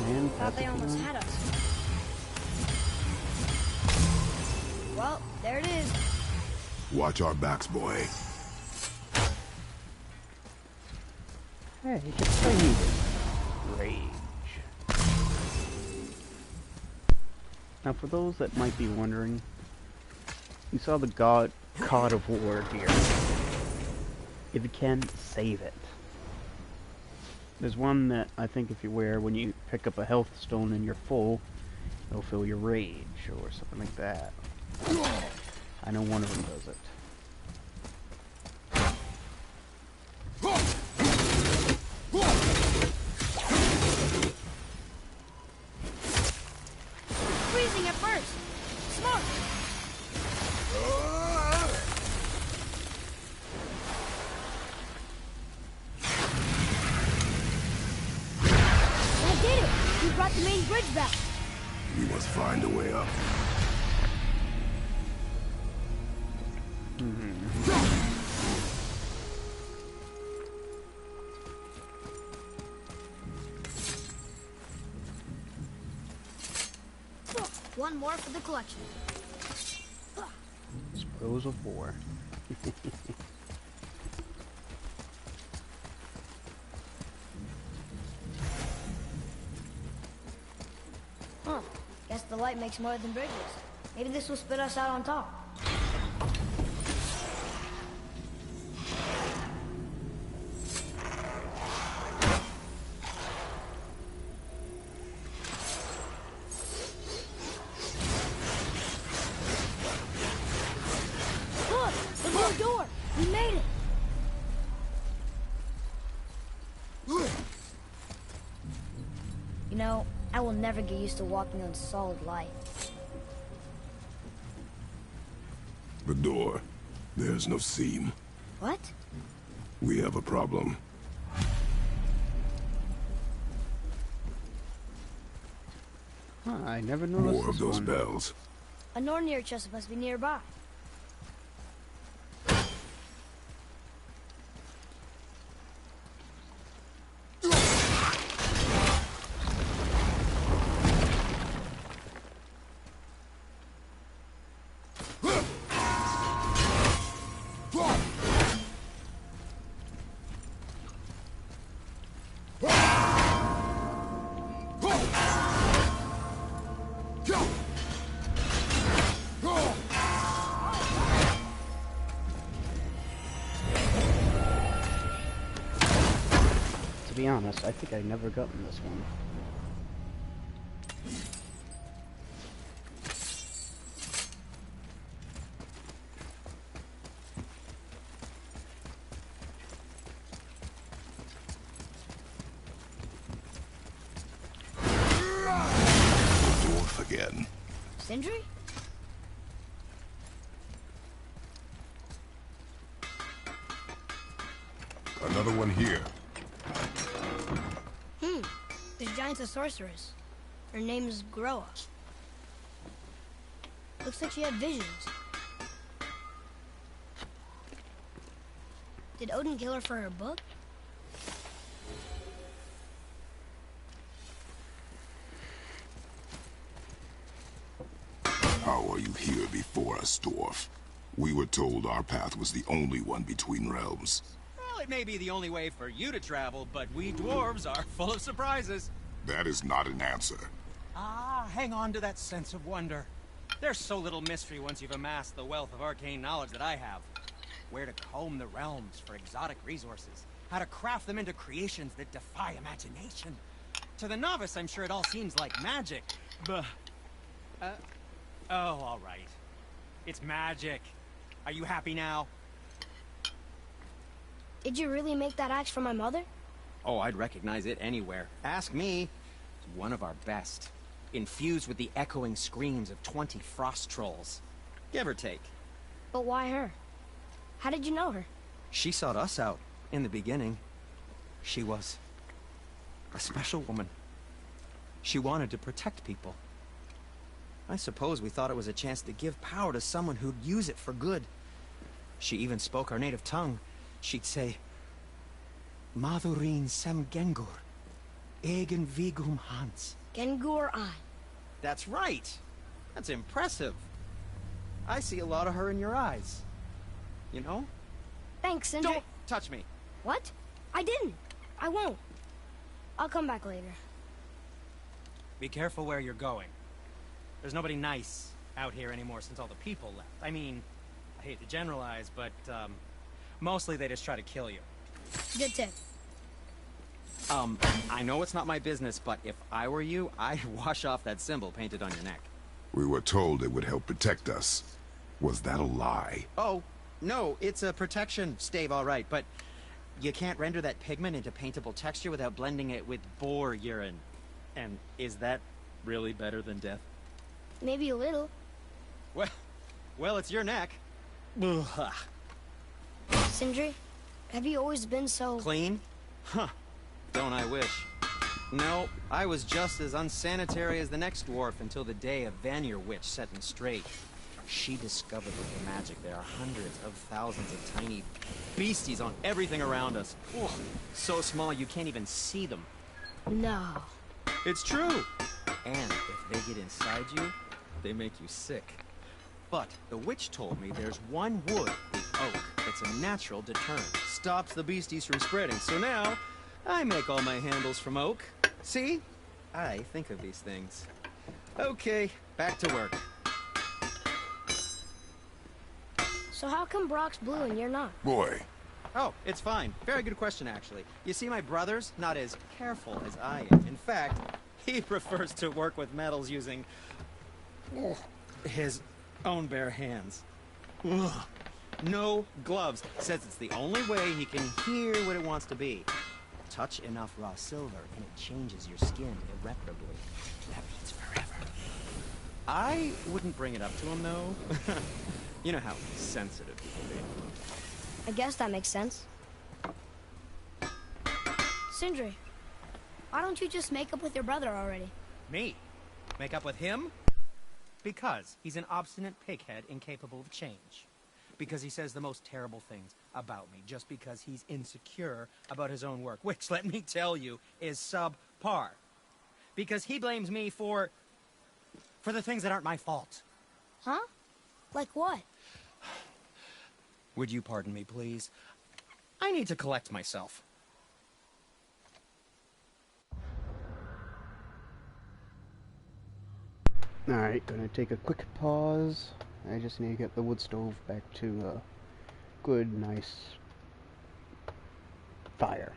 And Thought they pass it almost on. had us. Well, there it is. Watch our backs, boy. Hey, just I needed rage. Now, for those that might be wondering, you saw the God of War here. If you can, save it. There's one that I think if you wear when you pick up a health stone and you're full, it'll fill your rage or something like that. I know one of them does it. the main bridge back. We must find a way up. One more for the collection. Spoils of war. Huh. Guess the light makes more than bridges. Maybe this will spit us out on top. Look! The blue door! We made it! You know, I will never get used to walking on solid light. The door. There's no seam. What? We have a problem. Huh, I never noticed More of this those one. bells. A Nornir chest must be nearby. To be honest, I think I never gotten this one. Dwarf again. Sindri? Another one here. This giant's a sorceress. Her name is Groa. Looks like she had visions. Did Odin kill her for her book? How are you here before us, dwarf? We were told our path was the only one between realms. Well, it may be the only way for you to travel, but we dwarves are full of surprises. That is not an answer. Ah, hang on to that sense of wonder. There's so little mystery once you've amassed the wealth of arcane knowledge that I have. Where to comb the realms for exotic resources. How to craft them into creations that defy imagination. To the novice, I'm sure it all seems like magic, but... oh, all right. It's magic. Are you happy now? Did you really make that axe for my mother? Oh, I'd recognize it anywhere. Ask me. It's one of our best. Infused with the echoing screams of 20 frost trolls. Give or take. But why her? How did you know her? She sought us out in the beginning. She was a special woman. She wanted to protect people. I suppose we thought it was a chance to give power to someone who'd use it for good. She even spoke our native tongue. She'd say, Madurin sem Gengur, egen vigum Hans. Gengur I. That's right. That's impressive. I see a lot of her in your eyes. You know? Thanks, Sindri. Don't touch me. What? I didn't. I won't. I'll come back later. Be careful where you're going. There's nobody nice out here anymore since all the people left. I mean, I hate to generalize, but, mostly they just try to kill you. Good tip. I know it's not my business, but if I were you, I'd wash off that symbol painted on your neck. We were told it would help protect us. Was that a lie? Oh, no, it's a protection stave, all right, but you can't render that pigment into paintable texture without blending it with boar urine. And is that really better than death? Maybe a little. Well, it's your neck. Ugh. Sindri, have you always been so... Clean? Huh. Don't I wish. No, I was just as unsanitary as the next dwarf until the day a Vanir witch set me straight. She discovered with her magic there are hundreds of thousands of tiny beasties on everything around us. Oh, so small you can't even see them. No. It's true! And if they get inside you, they make you sick. But the witch told me there's one wood, the oak, that's a natural deterrent. Stops the beasties from spreading. So now, I make all my handles from oak. See? I think of these things. Okay, back to work. So how come Brock's blue and you're not? Boy, Oh, it's fine. Very good question, actually. You see, my brother's not as careful as I am. In fact, he prefers to work with metals using his own bare hands. Ugh. No gloves. Says it's the only way he can hear what it wants to be. Touch enough raw silver and it changes your skin irreparably. That means forever. I wouldn't bring it up to him, though. You know how sensitive he can be. I guess that makes sense. Sindri, why don't you just make up with your brother already? Me? Make up with him? Because he's an obstinate pighead incapable of change. Because he says the most terrible things about me just because he's insecure about his own work, which, let me tell you, is subpar. Because he blames me for the things that aren't my fault. Huh? Like what? Would you pardon me, please? I need to collect myself. Alright, gonna take a quick pause. I just need to get the wood stove back to a good, nice fire.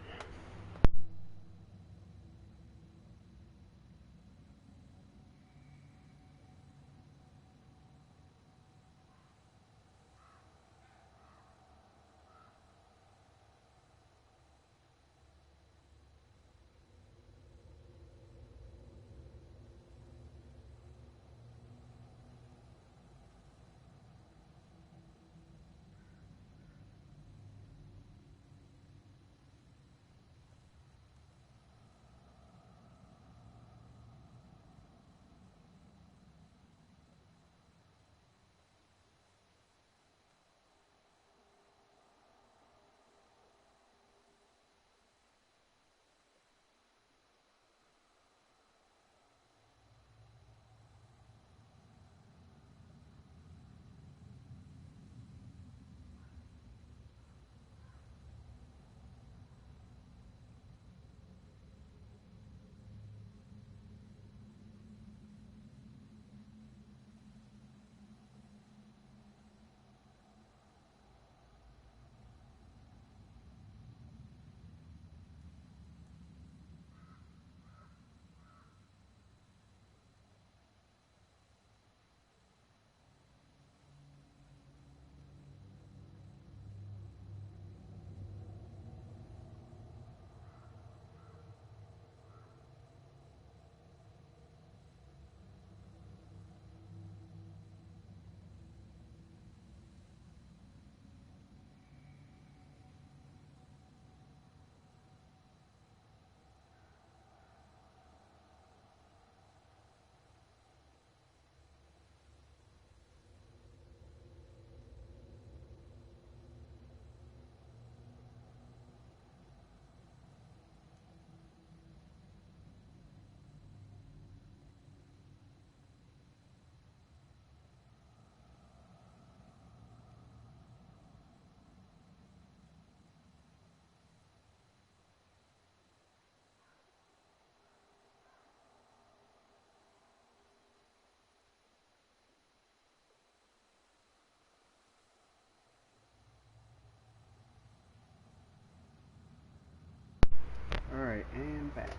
Alright, and back.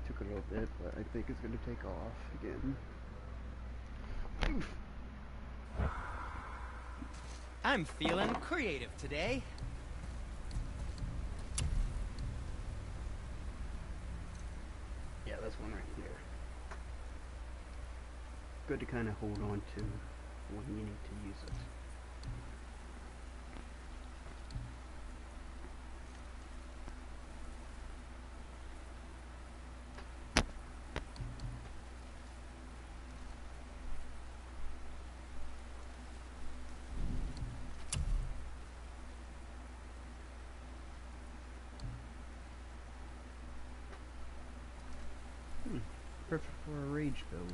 Took a little bit, but I think it's gonna take off again. I'm feeling creative today. Yeah, this one right here. Good to kind of hold on to when you need to use it. Perfect for a rage build.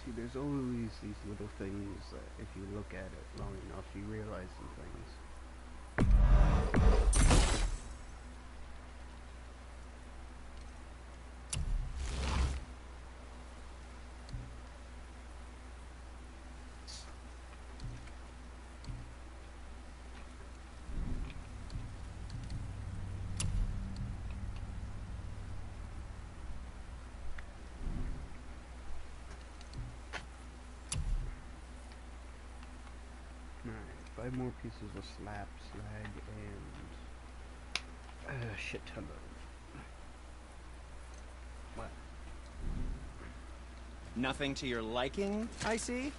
See, there's always these little things that if you look at it long enough, you realize some things. Alright, 5 more pieces of slab, slag, and a shit ton of... What? Nothing to your liking, I see?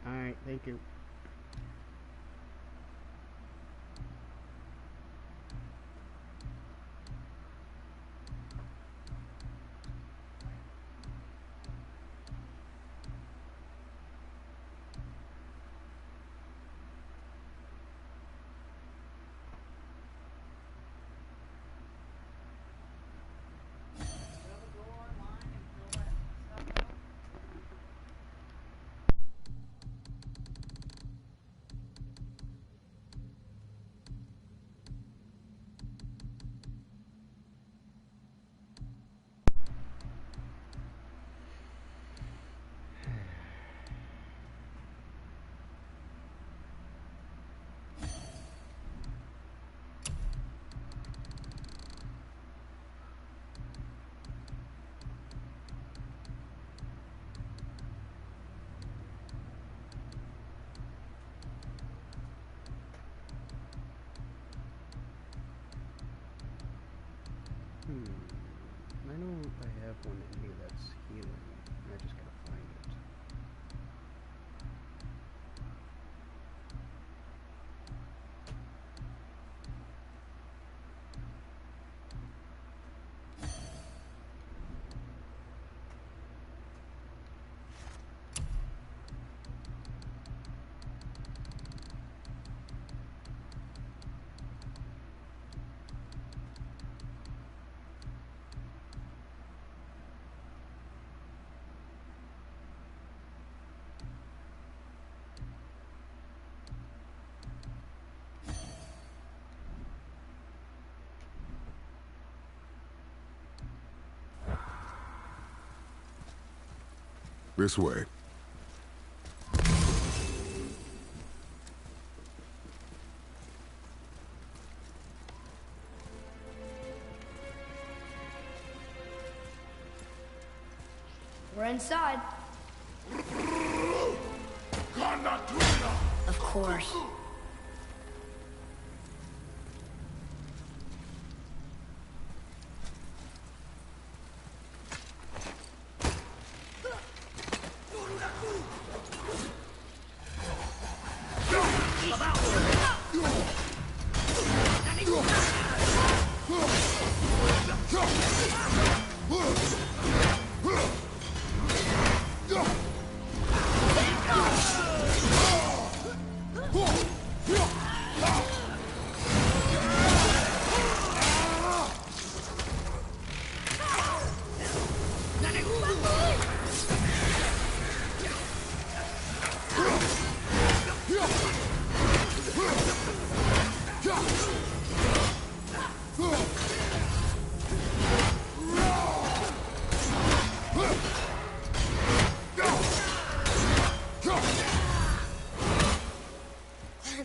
Alright, thank you. I know I have one in here that's healing. I just gotta find it. This way. We're inside. Of course.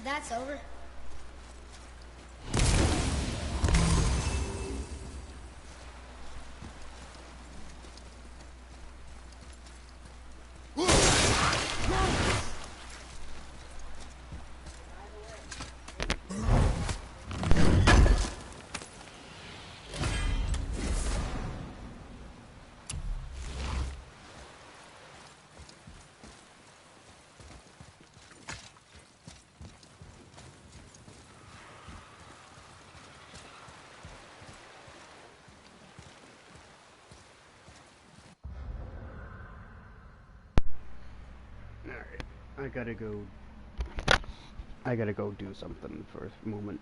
That's over. Alright, I gotta go do something for a moment.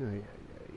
Ay, ay, ay.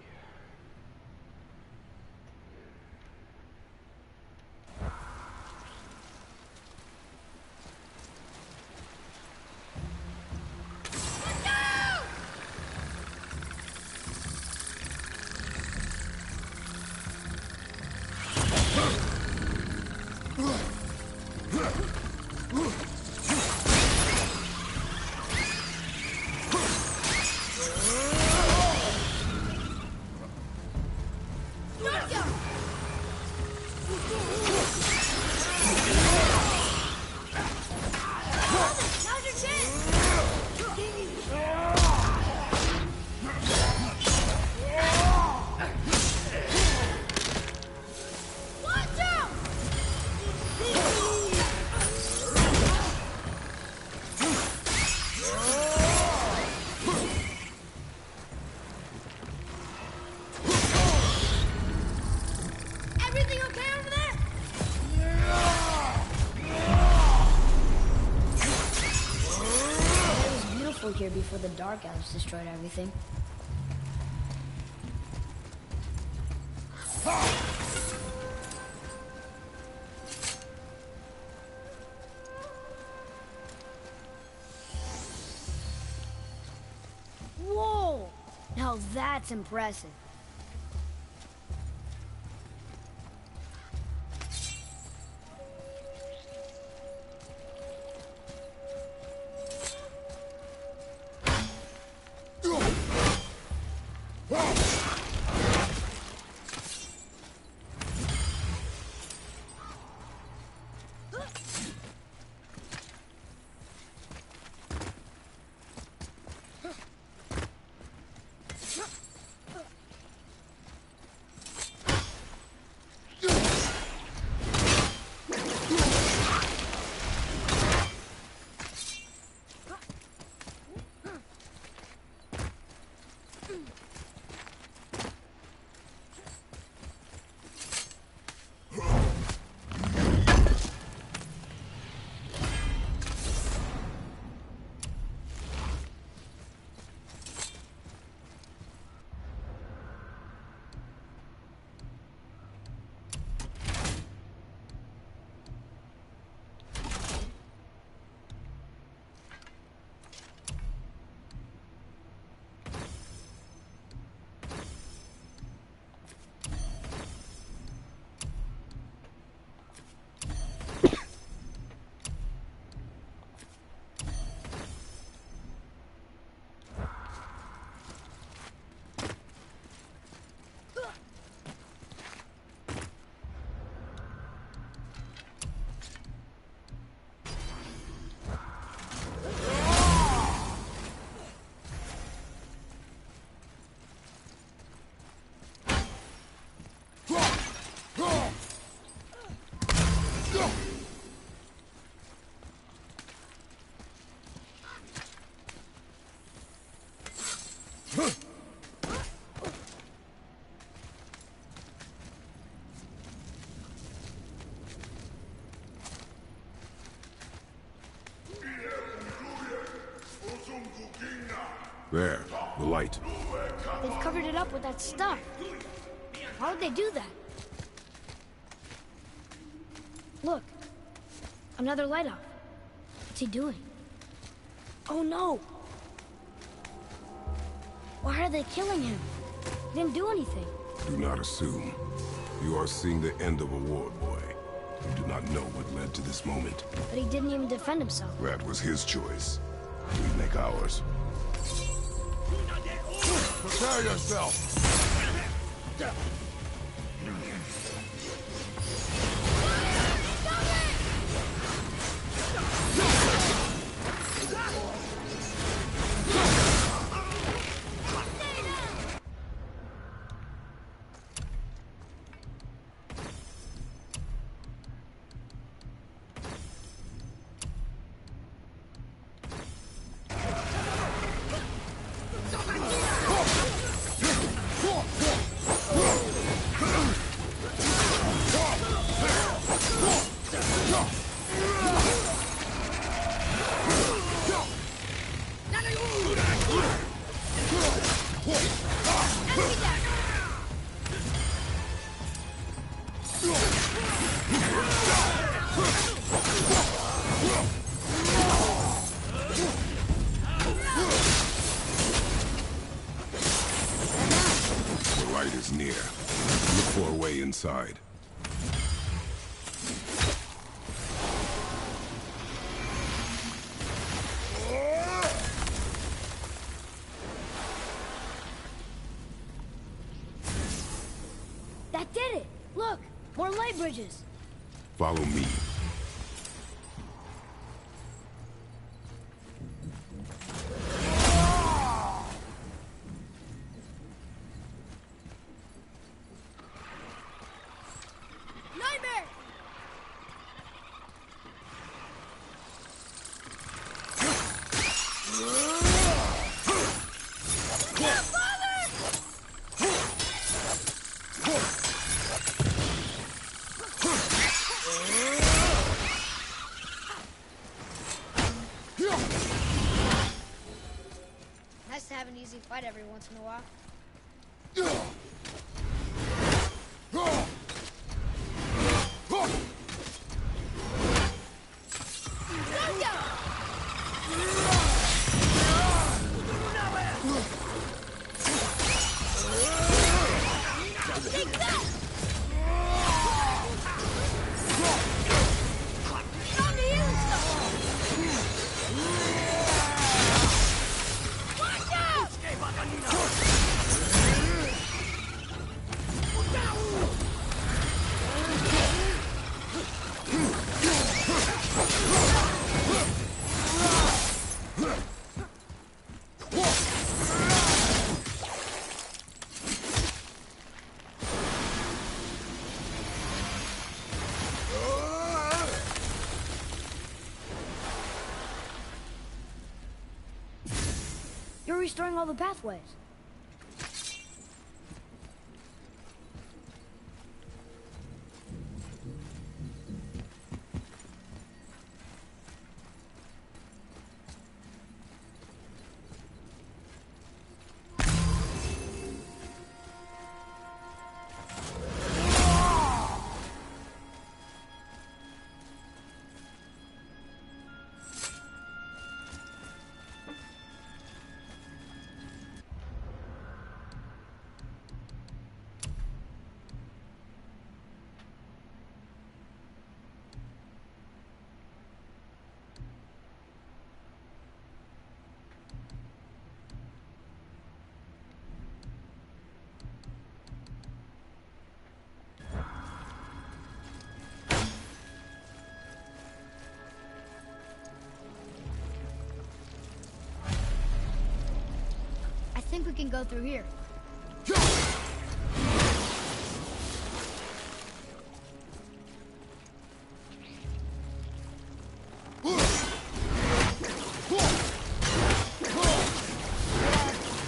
before the Dark Elves destroyed everything. Whoa! Now that's impressive. There, the light. They've covered it up with that stuff. Why would they do that? Look. Another light off. What's he doing? Oh no! Why are they killing him? He didn't do anything. Do not assume. You are seeing the end of a war, boy. You do not know what led to this moment. But he didn't even defend himself. That was his choice. We make ours. Prepare yourself! The light is near. Look for a way inside. That did it! Look! More light bridges! Follow me. Nightmare! to have an easy fight every once in a while. You're restoring all the pathways. I think we can go through here.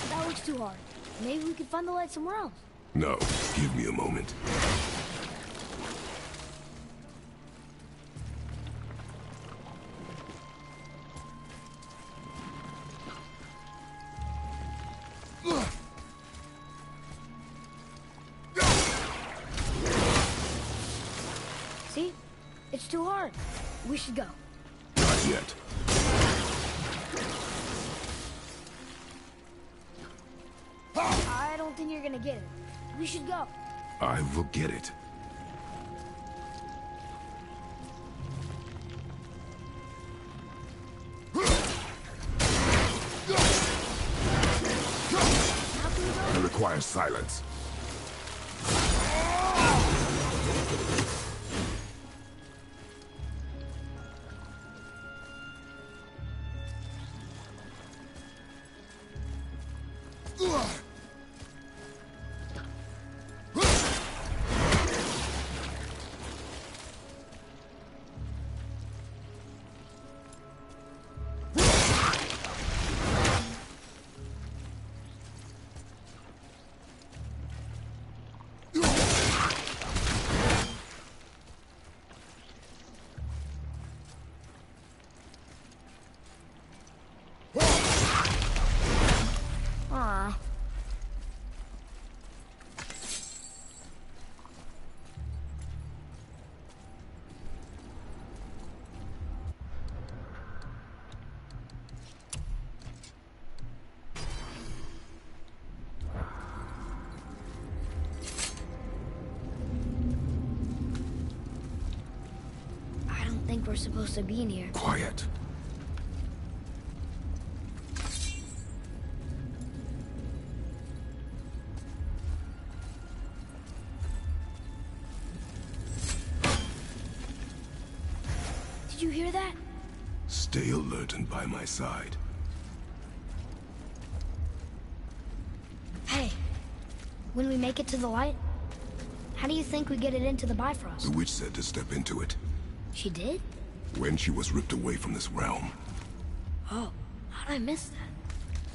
That looks too hard. Maybe we could find the light somewhere else. No, give me a moment. See? It's too hard. We should go. Not yet. I don't think you're gonna get it. We should go. I will get it. It requires silence. Aw. I don't think we're supposed to be in here. Quiet. Did you hear that? Stay alert and by my side. Hey, when we make it to the light, how do you think we get it into the Bifrost? The witch said to step into it. She did? When she was ripped away from this realm. Oh, how'd I miss that?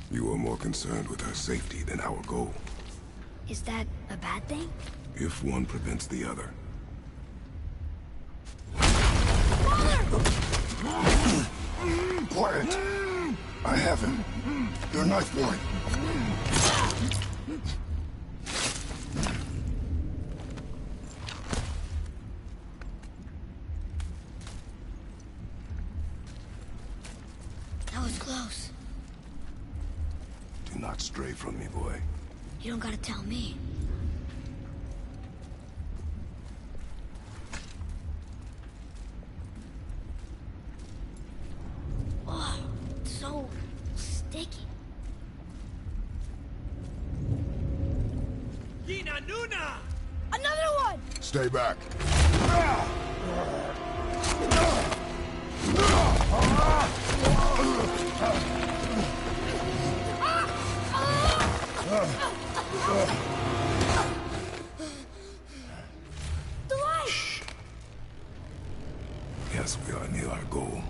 You are more concerned with her safety than our goal. Is that a bad thing? If one prevents the other. Quiet. I have him. Your knife boy. That was close. Do not stray from me, boy. You don't gotta tell me. Oh, it's so sticky. Yina Nuna! Another one! Stay back. The light! Yes, we are near our goal,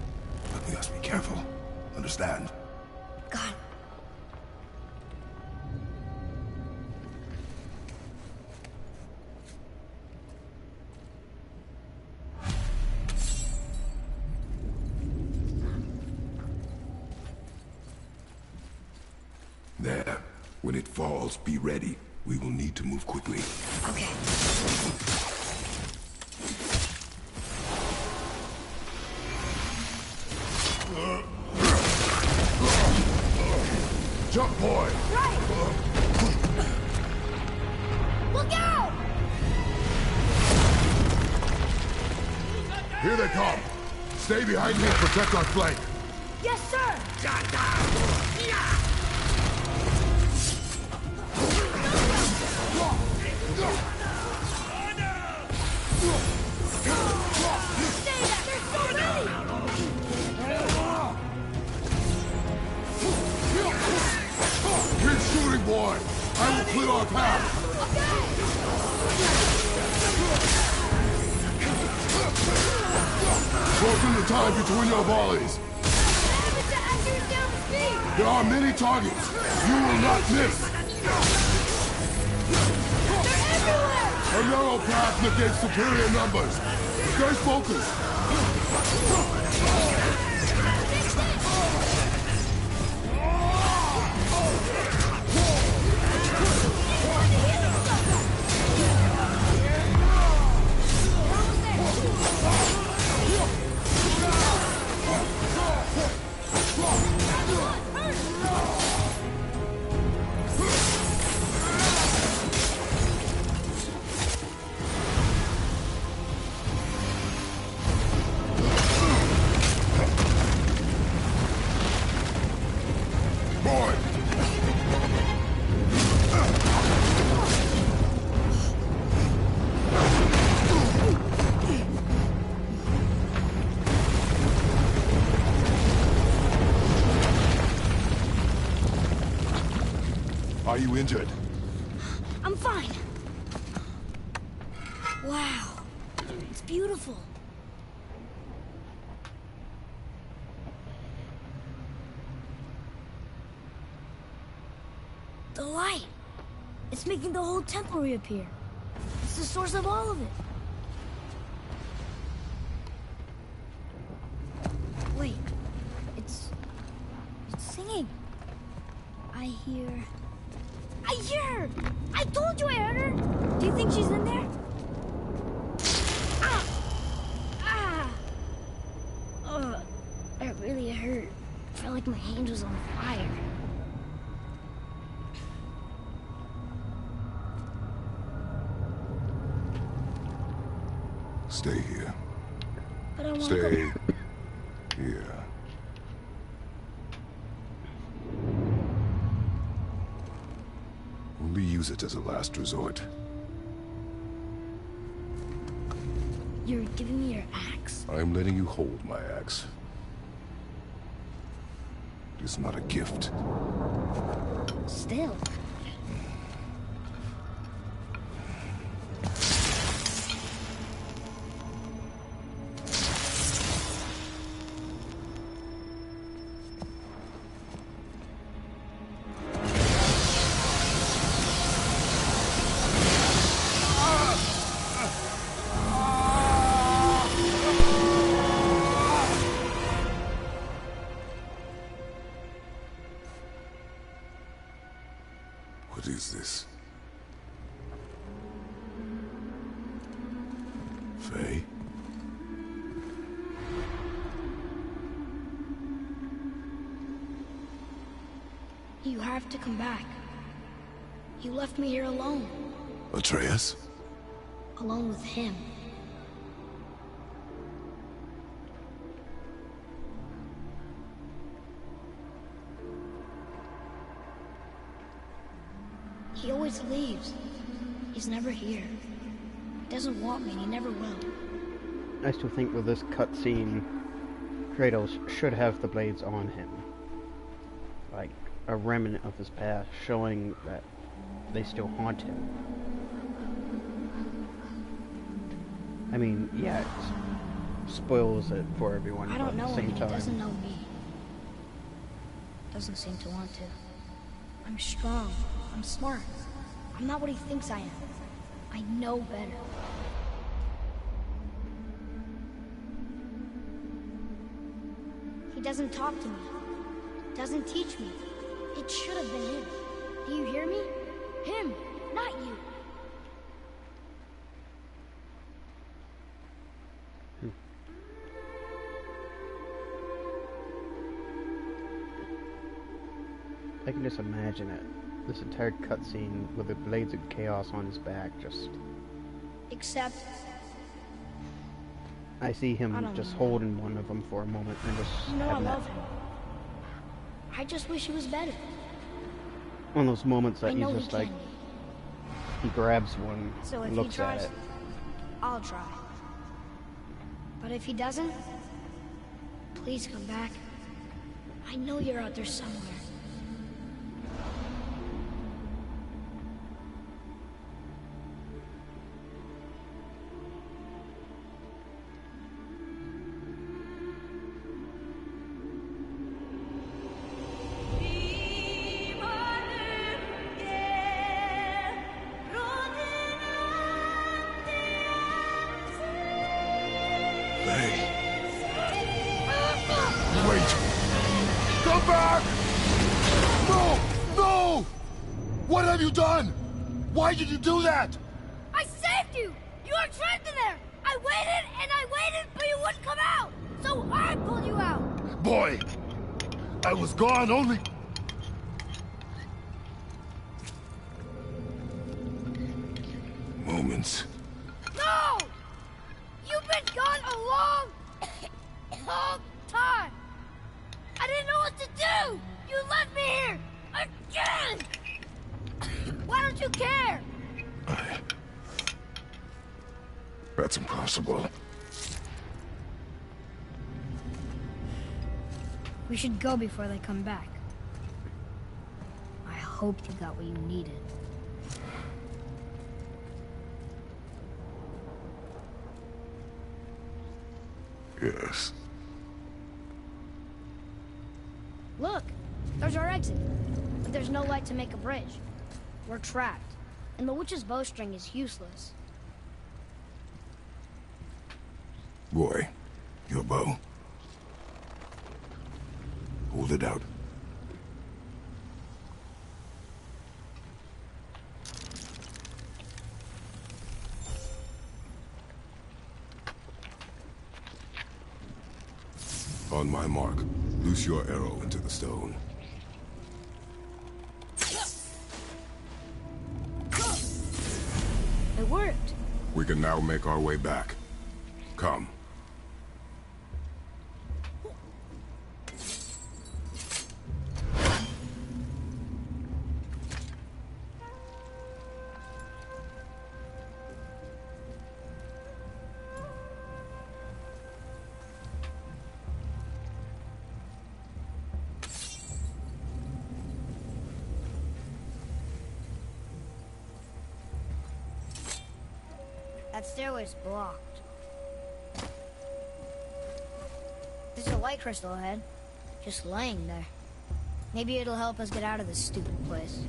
but we must be careful. Understand? God. There. When it falls, be ready. We will need to move quickly. Okay. Jump, boy! Right! Look out! Here they come! Stay behind me and protect our flank! Yes, sir! Stay there! There's so many! Keep shooting, boy! I will clear our path! Shorten the time between your volleys! There are many targets! You will not miss! A narrow path negates superior numbers! Stay focused! Boy! Are you injured? I'm fine. Wow. It's beautiful. The light. It's making the whole temple reappear. It's the source of all of it. Wait. It's singing. I hear her! I told you I heard her! Do you think she's in there? Ah! Ah! Ugh. That really hurt. I felt like my hand was on fire. Stay here. But I want to Stay go... here. Only use it as a last resort. You're giving me your axe? I'm letting you hold my axe. It is not a gift. Still. What is this? Faye? You have to come back. You left me here alone. Atreus? Alone with him. He always leaves. He's never here. He doesn't want me, and he never will. I still think with this cutscene, Kratos should have the blades on him. Like a remnant of his past, showing that they still haunt him. I mean, yeah, it spoils it for everyone, I but don't know at the same him. time... He doesn't know me. Doesn't seem to want to. I'm strong. I'm smart. I'm not what he thinks I am. I know better. He doesn't talk to me. Doesn't teach me. It should have been him. Do you hear me? Him, not you. I can just imagine it. This entire cutscene with the blades of chaos on his back, just... Except... I see him I don't just know. holding one of them for a moment and just You know I having that... love him. I just wish he was better. One of those moments I that know he's he just can like, be. he grabs one, So if he looks at tries, it. I'll try. But if he doesn't, please come back. I know you're out there somewhere. Faye. Wait! Come back! No! No! What have you done? Why did you do that? I saved you! You were trapped in there! I waited, but you wouldn't come out! So I pulled you out! Boy! I was gone only... moments. No! You've been gone a long, long time! I didn't know what to do! You left me here! Again! Why don't you care? That's impossible. We should go before they come back. I hope you got what you needed. Yes. Look, there's our exit. But there's no light to make a bridge. We're trapped. And the witch's bowstring is useless. Boy, your bow. Hold it out. On my mark, loose your arrow into the stone. It worked. We can now make our way back. Come. That stairway's blocked. There's a light crystal ahead, just laying there. Maybe it'll help us get out of this stupid place.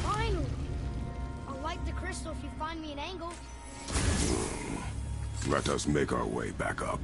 Finally! I'll light the crystal if you find me an angle. Let us make our way back up.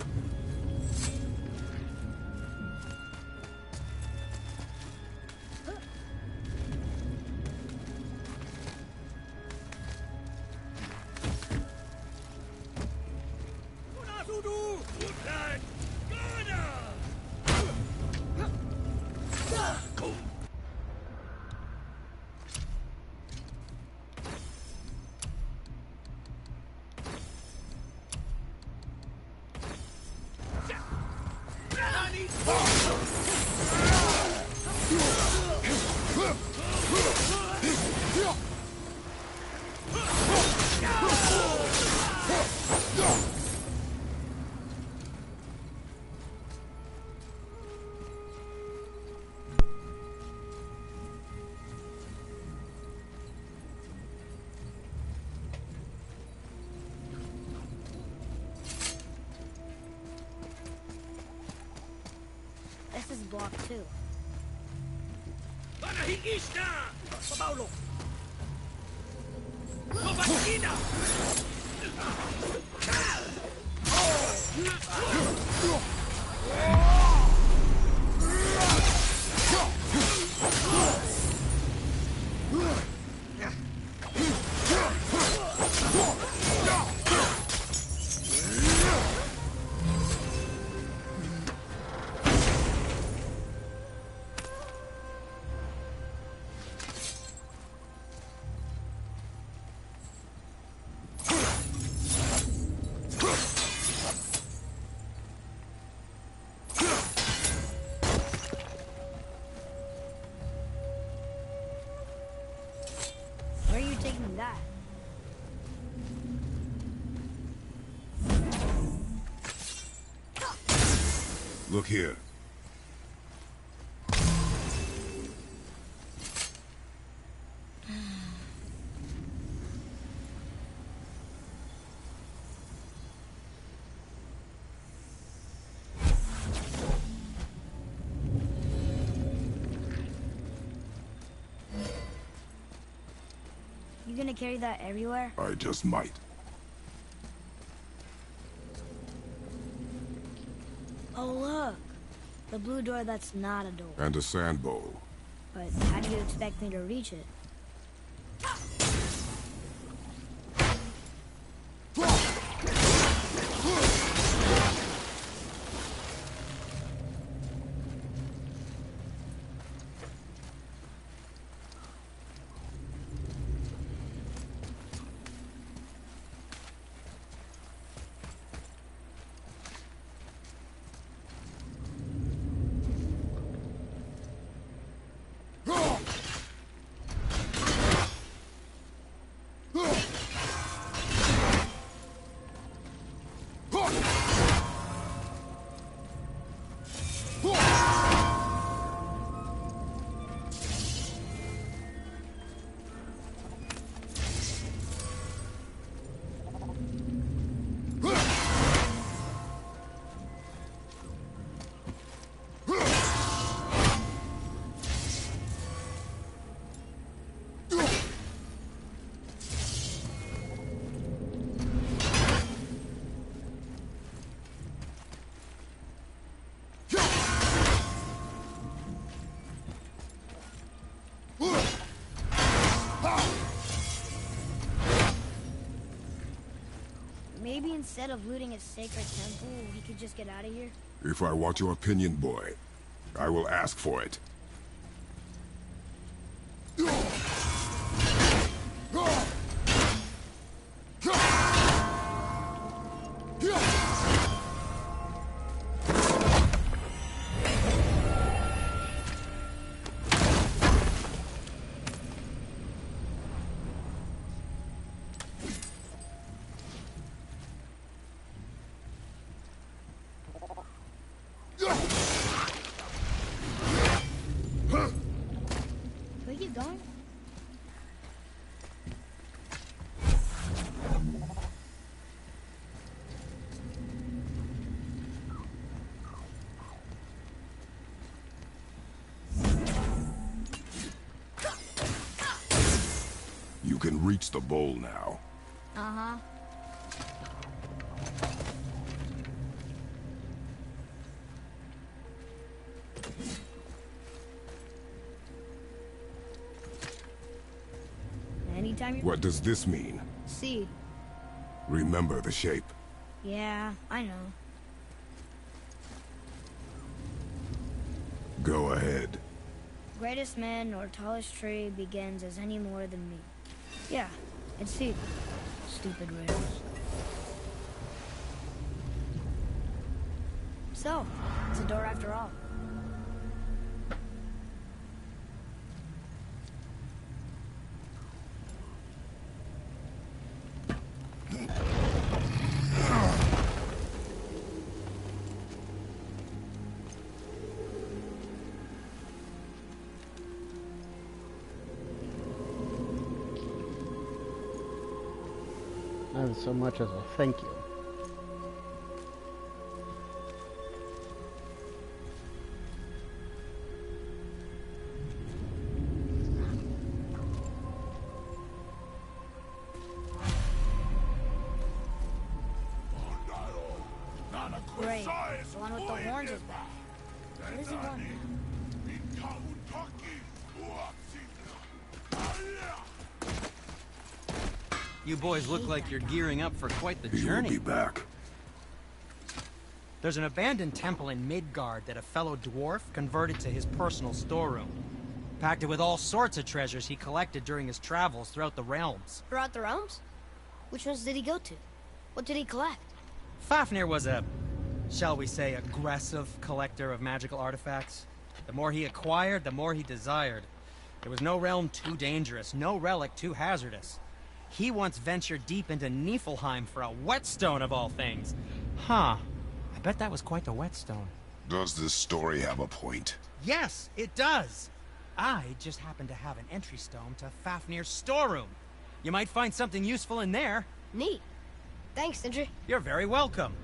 This is blocked too. Where are you taking that? Look here. You gonna carry that everywhere? I just might. Oh look! The blue door that's not a door. And a sand bowl. But how do you expect me to reach it? Maybe instead of looting a sacred temple, we could just get out of here? If I want your opinion, boy, I will ask for it. You can reach the bowl now. Uh-huh. Anytime you... What does this mean? See. Remember the shape. Yeah, I know. Go ahead. Greatest man or tallest tree begins as any more than me. Yeah, it's C. Stupid riddles. So, it's a door after all. Not so much as a thank you. Great. The one with the horns is back. Where is he going? You boys look like you're gearing up for quite the He will journey. be back. There's an abandoned temple in Midgard that a fellow dwarf converted to his personal storeroom. Packed it with all sorts of treasures he collected during his travels throughout the realms. Throughout the realms? Which ones did he go to? What did he collect? Fafnir was a, shall we say, aggressive collector of magical artifacts. The more he acquired, the more he desired. There was no realm too dangerous, no relic too hazardous. He once ventured deep into Niflheim for a whetstone of all things. Huh. I bet that was quite the whetstone. Does this story have a point? Yes, it does. I just happen to have an entry stone to Fafnir's storeroom. You might find something useful in there. Neat. Thanks, Sindri. You're very welcome.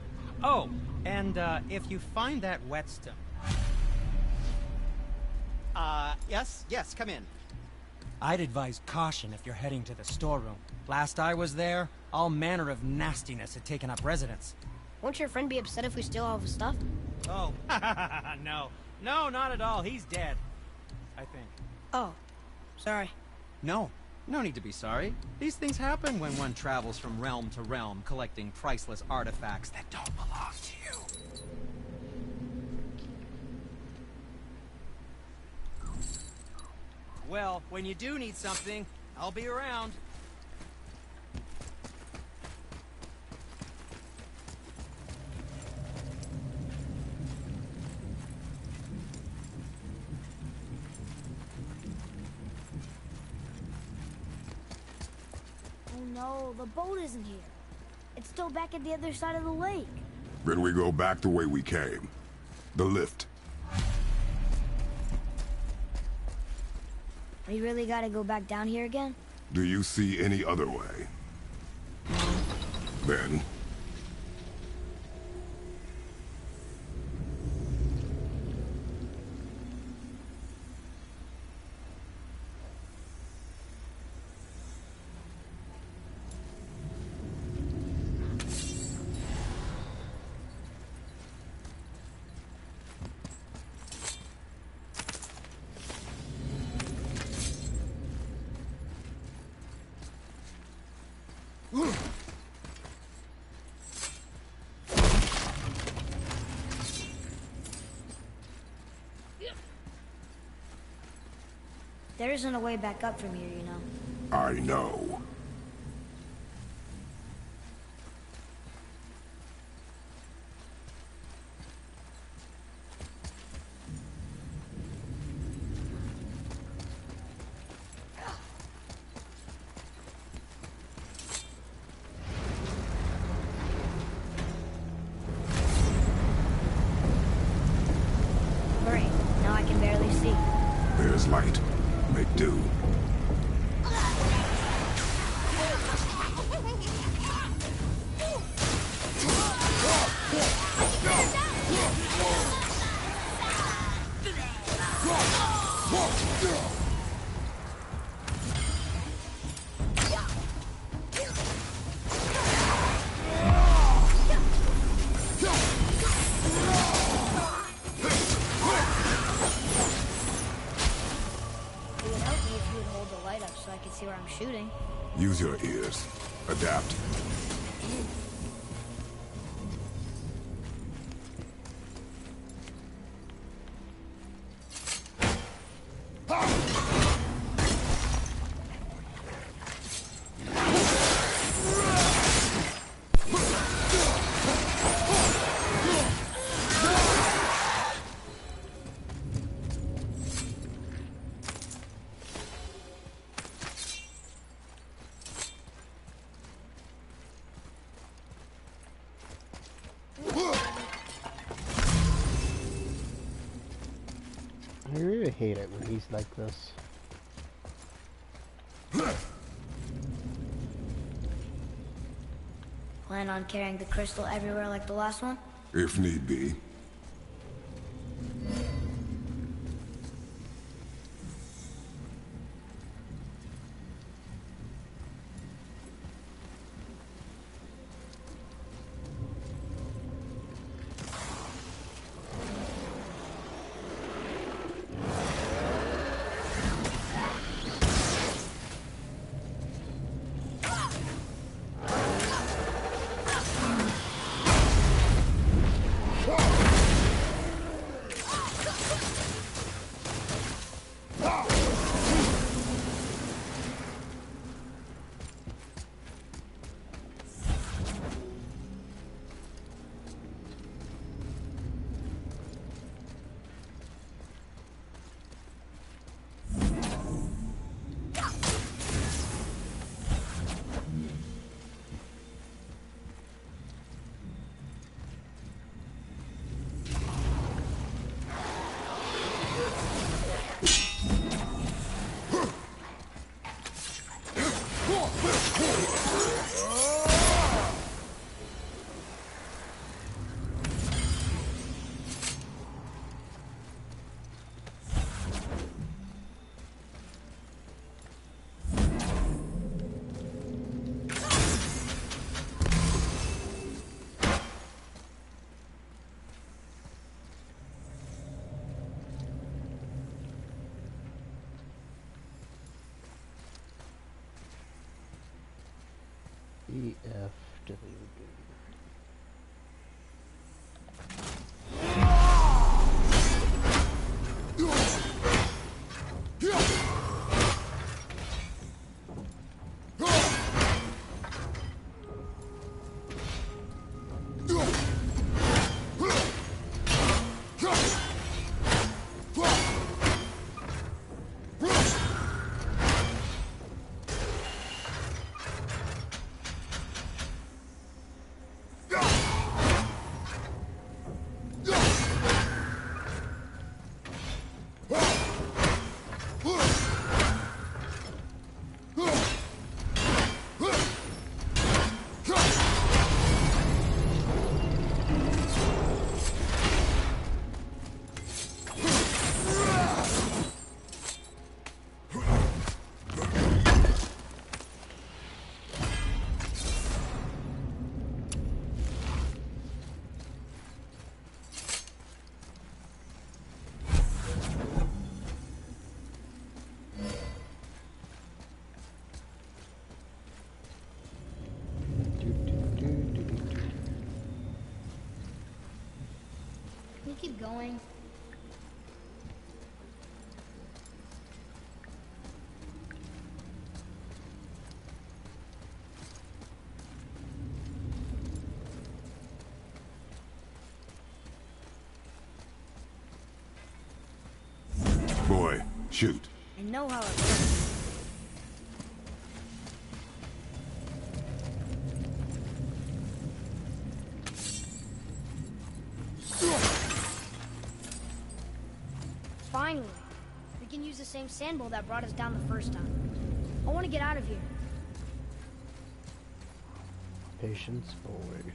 Oh, and if you find that whetstone... Yes, come in. I'd advise caution if you're heading to the storeroom. Last I was there, all manner of nastiness had taken up residence. Won't your friend be upset if we steal all of his stuff? Oh, no. No, not at all. He's dead. I think. Oh, sorry. No. No need to be sorry. These things happen when one travels from realm to realm, collecting priceless artifacts that don't belong to you. Well, when you do need something, I'll be around. Oh no, the boat isn't here. It's still back at the other side of the lake. Then we go back the way we came. The lift. We really gotta go back down here again? Do you see any other way? Then... There isn't a way back up from here, you know. I know. Great, now I can barely see. There's light. Make do. can see where I'm shooting. Use your ears. Adapt. I really hate it when he's like this. Plan on carrying the crystal everywhere like the last one? If need be. EFW. Can we keep going? Boy, shoot. I know how it works. Finally, we can use the same sand bowl that brought us down the first time. I want to get out of here. Patience, boy.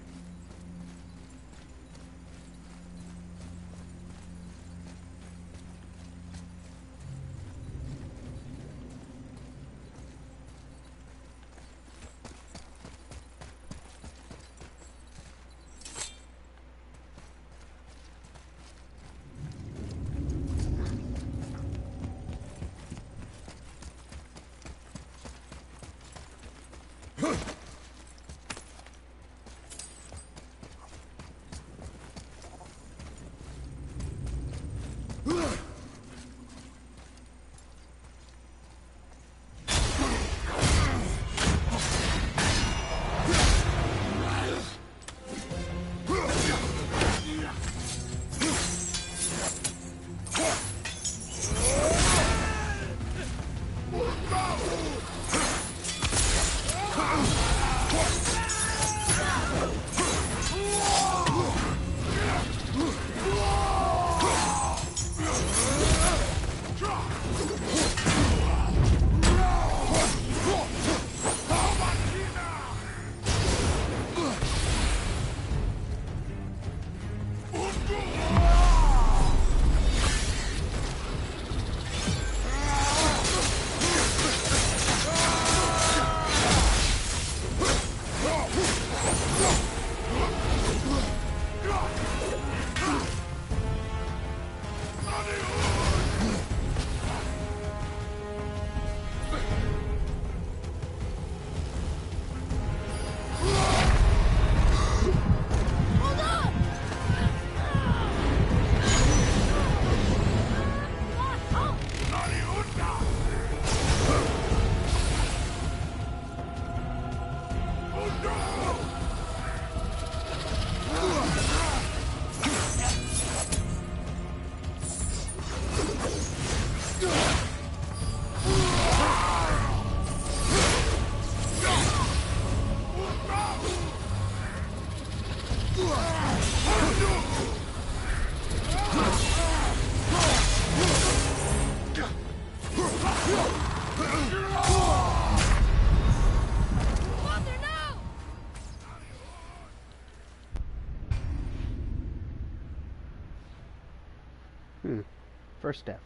First death.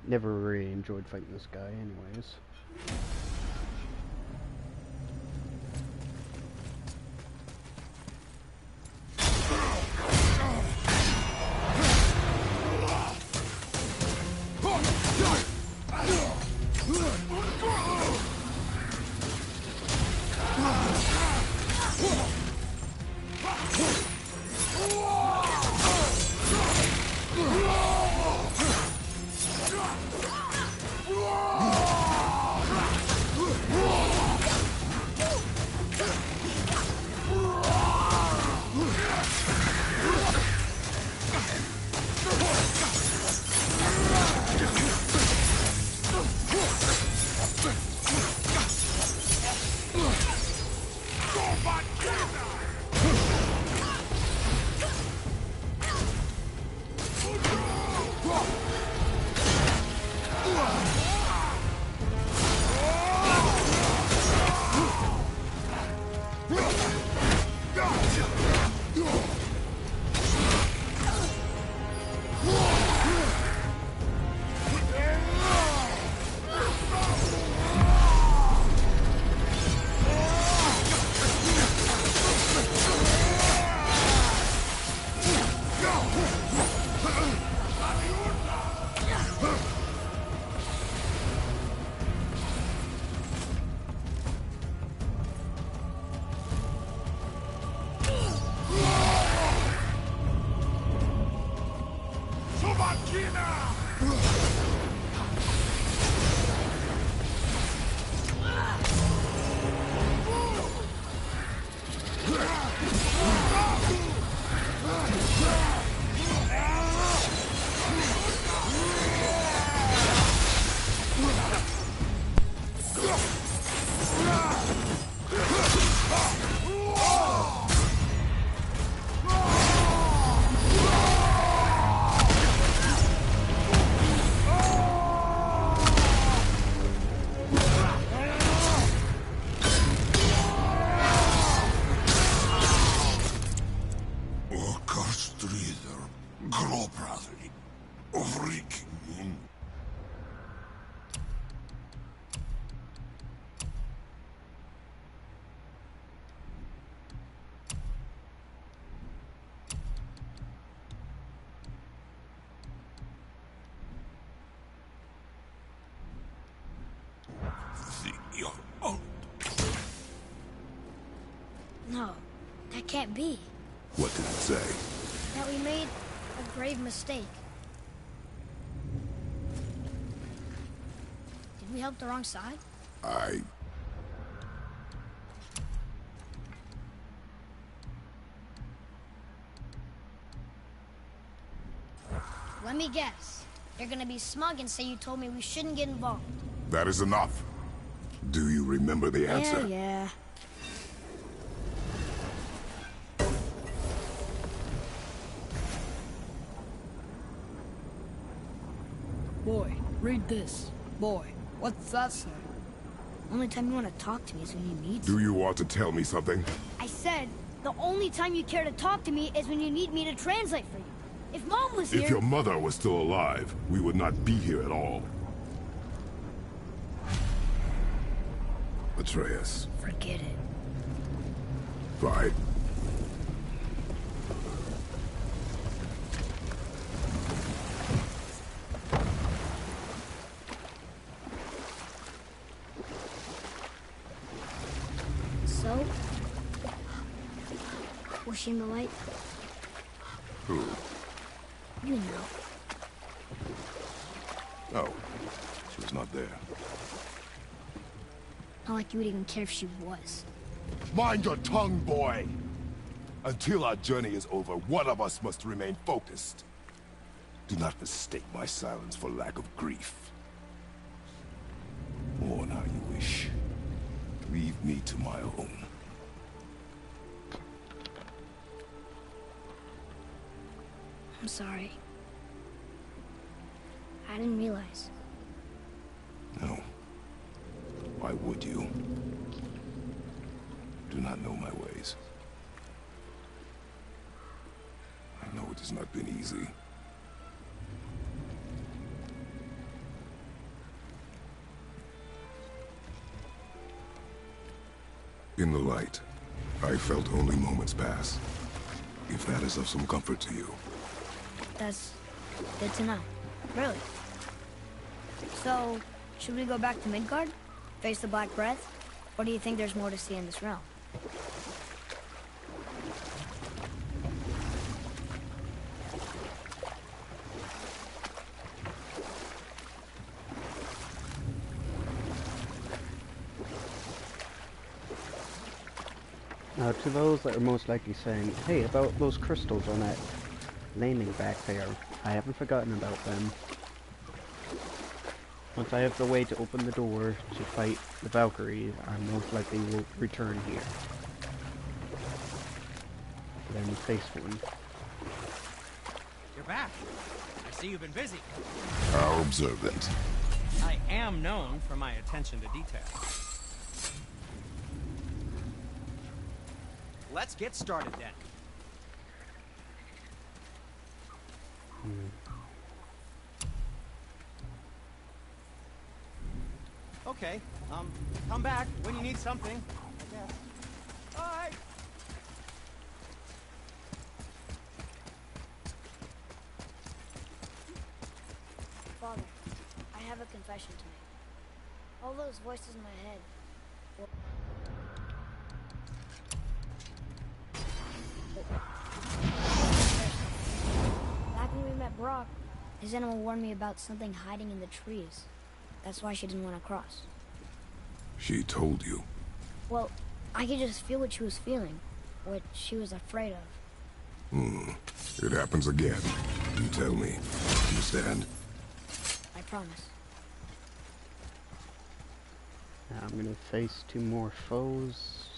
Never really enjoyed fighting this guy anyways. No, that can't be. What did it say? That we made a grave mistake. Did we help the wrong side? Let me guess. You're gonna be smug and say you told me we shouldn't get involved. That is enough. Do you remember the answer? Yeah. Boy, read this. Boy, what's that say? Only time you want to talk to me is when you need Do you want to tell me something? I said, the only time you care to talk to me is when you need me to translate for you. If Mom was here... If your mother was still alive, we would not be here at all. Atreus. Forget it. Fine. So? Was she in the light? Who? You know. Oh, she was not there. Not like you would even care if she was. Mind your tongue, boy! Until our journey is over, one of us must remain focused. Do not mistake my silence for lack of grief. Mourn how you wish. Leave me to my own. I'm sorry. I didn't realize. No. Why would you? Do not know my ways. I know it has not been easy. In the light, I felt only moments pass. If that is of some comfort to you. That's good to know. Really. So, should we go back to Midgard? Face the Black Breath? Or do you think there's more to see in this realm? Now, to those that are most likely saying, hey, about those crystals on that landing back there, I haven't forgotten about them. Once I have the way to open the door to fight the Valkyrie, I most likely will return here. Then face one. You're back. I see you've been busy. How observant. I am known for my attention to detail. Let's get started then. Okay, come back when you need something, I guess. Bye! Father, I have a confession to make. All those voices in my head. Back when we met Brock, his animal warned me about something hiding in the trees. That's why she didn't want to cross. She told you. Well, I could just feel what she was feeling, what she was afraid of. It happens again. You tell me. Understand? I promise. Now I'm gonna face two more foes.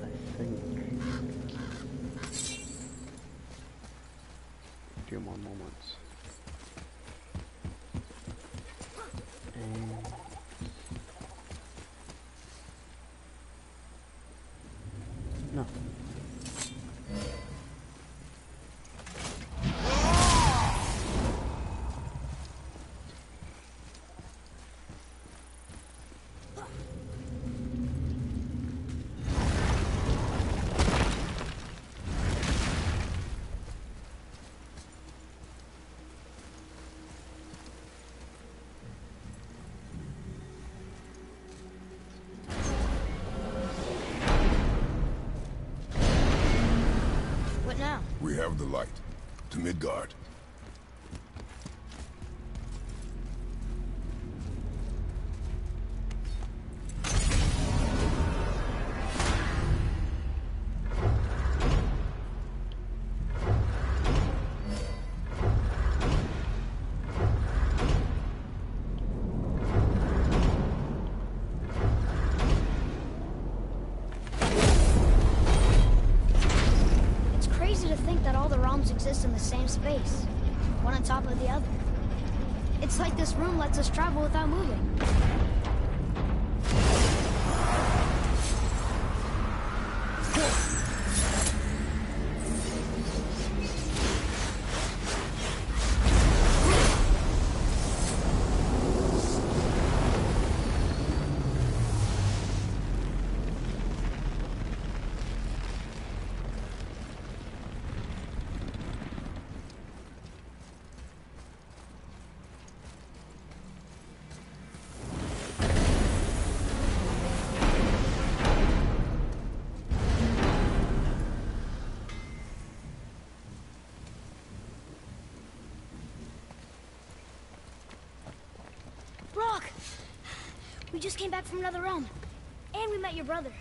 I think... Two more moments. And... No. What now? We have the light. To Midgard. It's crazy to think that all the realms exist in the same space, one on top of the other. It's like this room lets us travel without moving. Brock! We just came back from another realm. And we met your brother.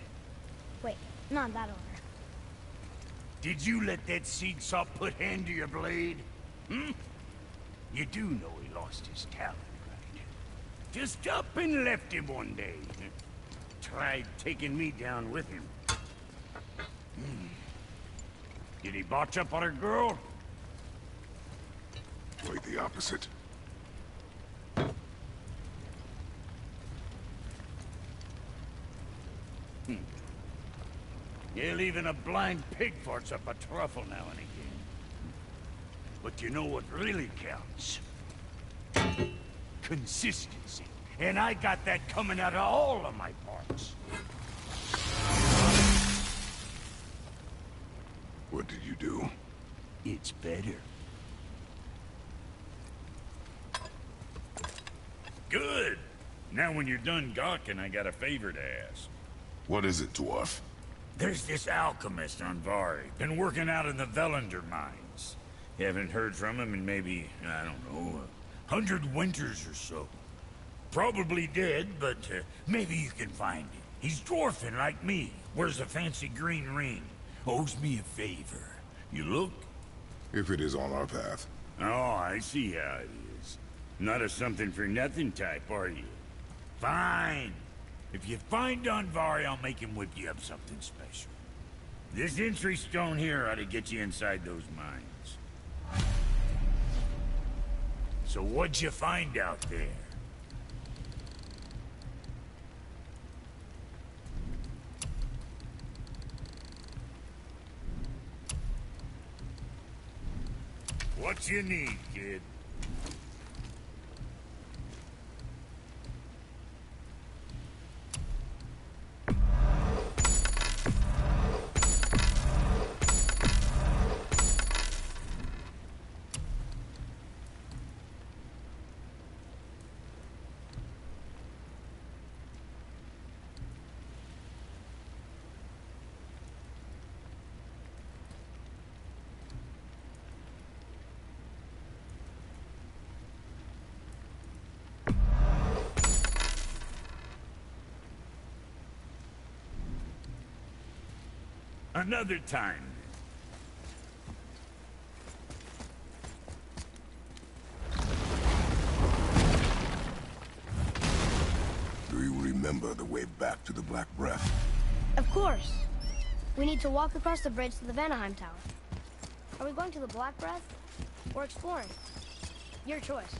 Wait, not in that order. Did you let that seed saw put hand to your blade? Hmm? You do know he lost his talent, right? Just up and left him one day. Tried taking me down with him. Did he botch up on a girl? Quite the opposite. Hell, even a blind pig farts up a truffle now and again. But you know what really counts? Consistency. And I got that coming out of all of my parts. What did you do? It's better. Good! Now when you're done gawking, I got a favor to ask. What is it, dwarf? There's this alchemist on Vari. Been working out in the Velander mines. Haven't heard from him in maybe, I don't know, 100 winters or so. Probably dead, but maybe you can find him. He's dwarfing like me. Wears a fancy green ring. Owes me a favor. You look? If it is on our path. Oh, I see how it is. Not a something-for-nothing type, are you? Fine. If you find Donvari, I'll make him whip you up something special. This entry stone here ought to get you inside those mines. So what'd you find out there? What you need, kid? Another time. Do you remember the way back to the Black Breath? Of course. We need to walk across the bridge to the Vanaheim Tower. Are we going to the Black Breath or exploring? Your choice.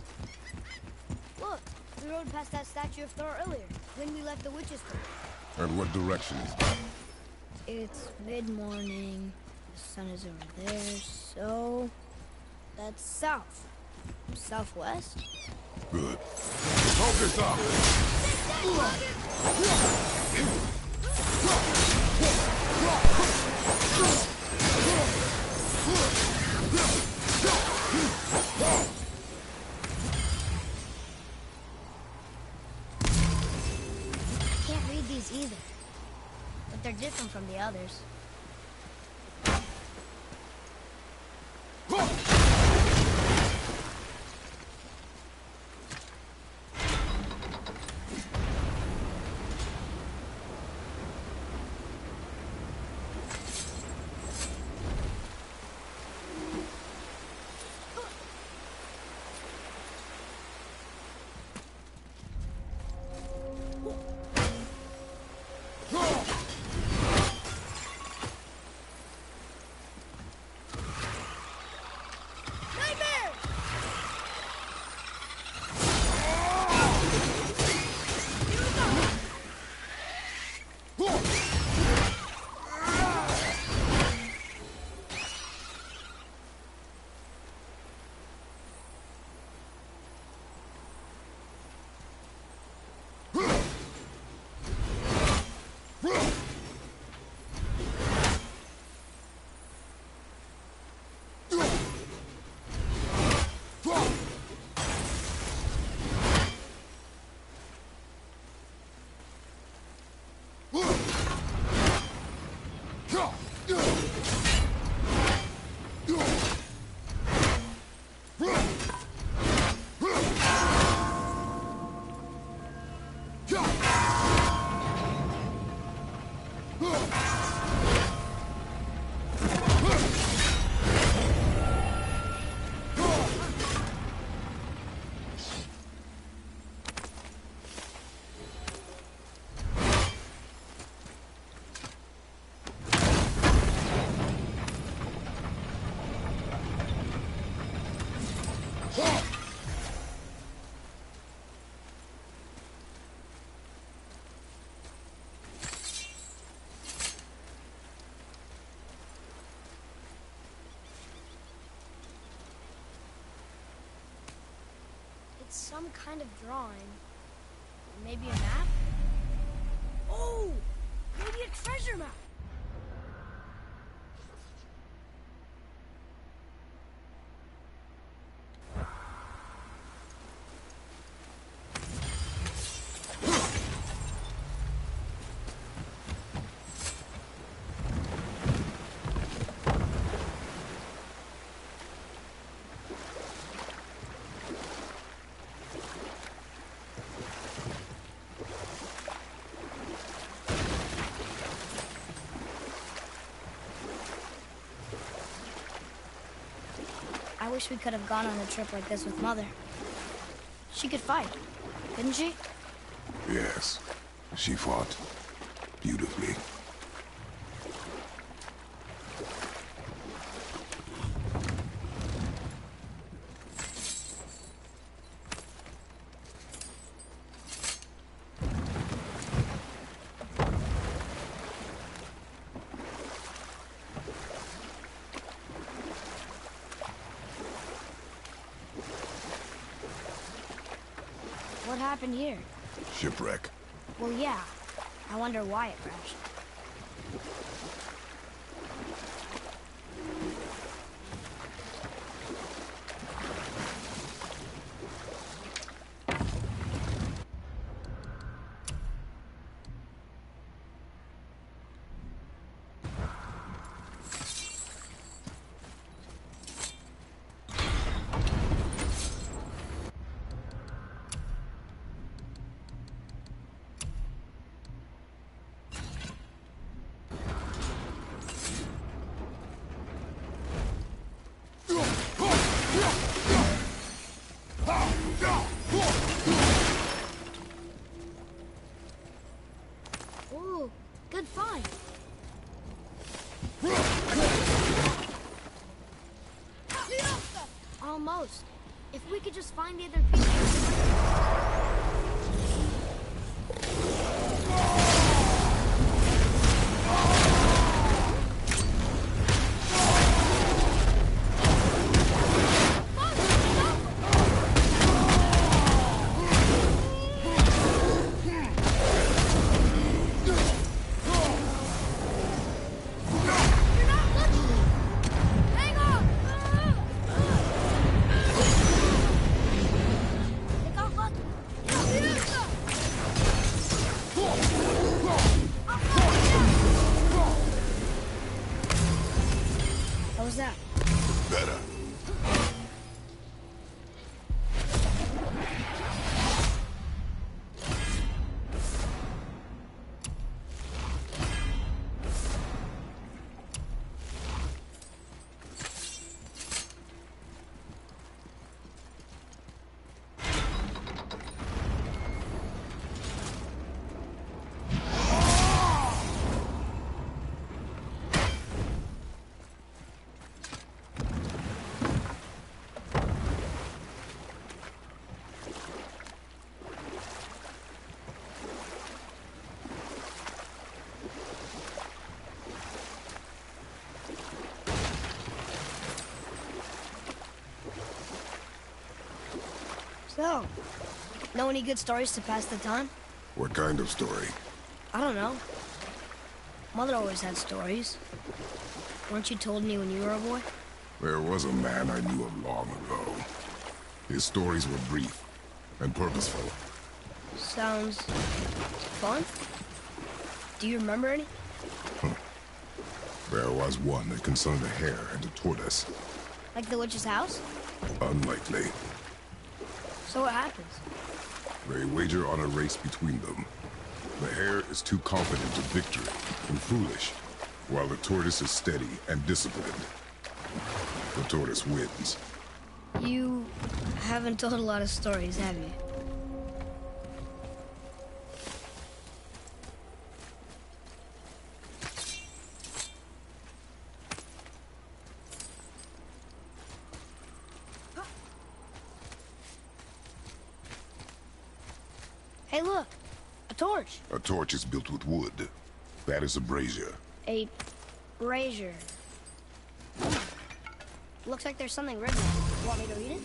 Look, we rode past that statue of Thor earlier, when we left the Witch's Cove. And what direction is that? It's mid-morning, the sun is over there, so that's south. Southwest? Good. Focus up! Can't read these either. But they're different from the others. Some kind of drawing. Maybe a map? Oh! Maybe a treasure map! wish we could have gone on a trip like this with Mother. She could fight, couldn't she? Yes, she fought beautifully. What happened here? Shipwreck. Well, yeah. I wonder why it crashed. Ooh, good find. Almost. If we could just find the other people. How was that? Better. So, know any good stories to pass the time? What kind of story? I don't know. Mother always had stories. Weren't you told me when you were a boy? There was a man I knew of long ago. His stories were brief and purposeful. Sounds fun. Do you remember any? There was one that concerned a hare and a tortoise. Like the witch's house? Unlikely. So what happens? They wager on a race between them. The hare is too confident of victory and foolish, while the tortoise is steady and disciplined. The tortoise wins. You haven't told a lot of stories, have you? Hey, look! A torch! A torch is built with wood. That is a brazier. A brazier. Looks like there's something written on it. Want me to read it?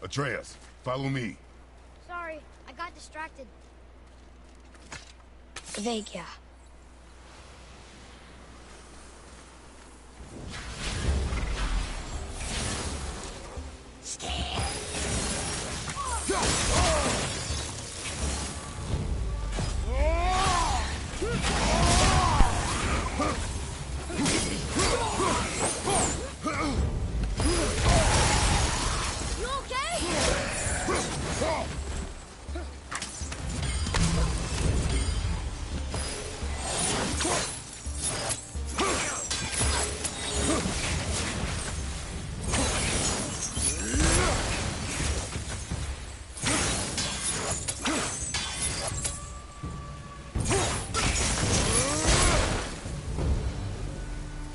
Atreus, follow me. Sorry, I got distracted. Vega. You okay?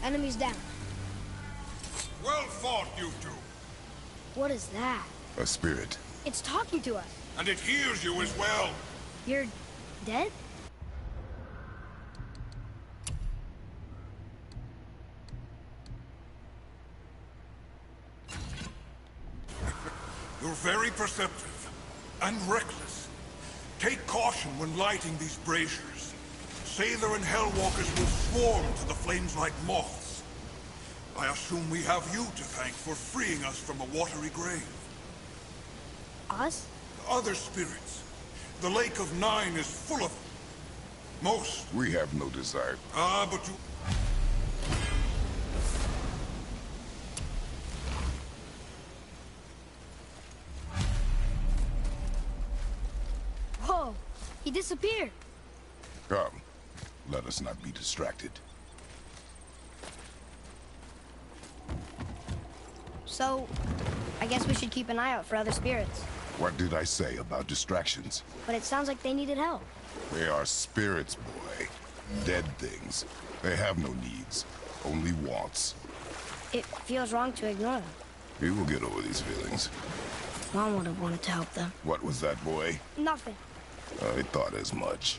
Enemies down. Well fought, you two. What is that? A spirit. It's talking to us. And it hears you as well. You're dead? You're very perceptive. And reckless. Take caution when lighting these braziers. Sather and Hellwalkers will swarm to the flames like moths. I assume we have you to thank for freeing us from a watery grave. Us? Other spirits. The Lake of Nine is full of them. Most. We have no desire. Ah, but you... Whoa! He disappeared. Come. Let us not be distracted. So, I guess we should keep an eye out for other spirits. What did I say about distractions? But it sounds like they needed help. They are spirits, boy. Dead things. They have no needs. Only wants. It feels wrong to ignore them. You will get over these feelings. Mom would have wanted to help them. What was that, boy? Nothing. I thought as much.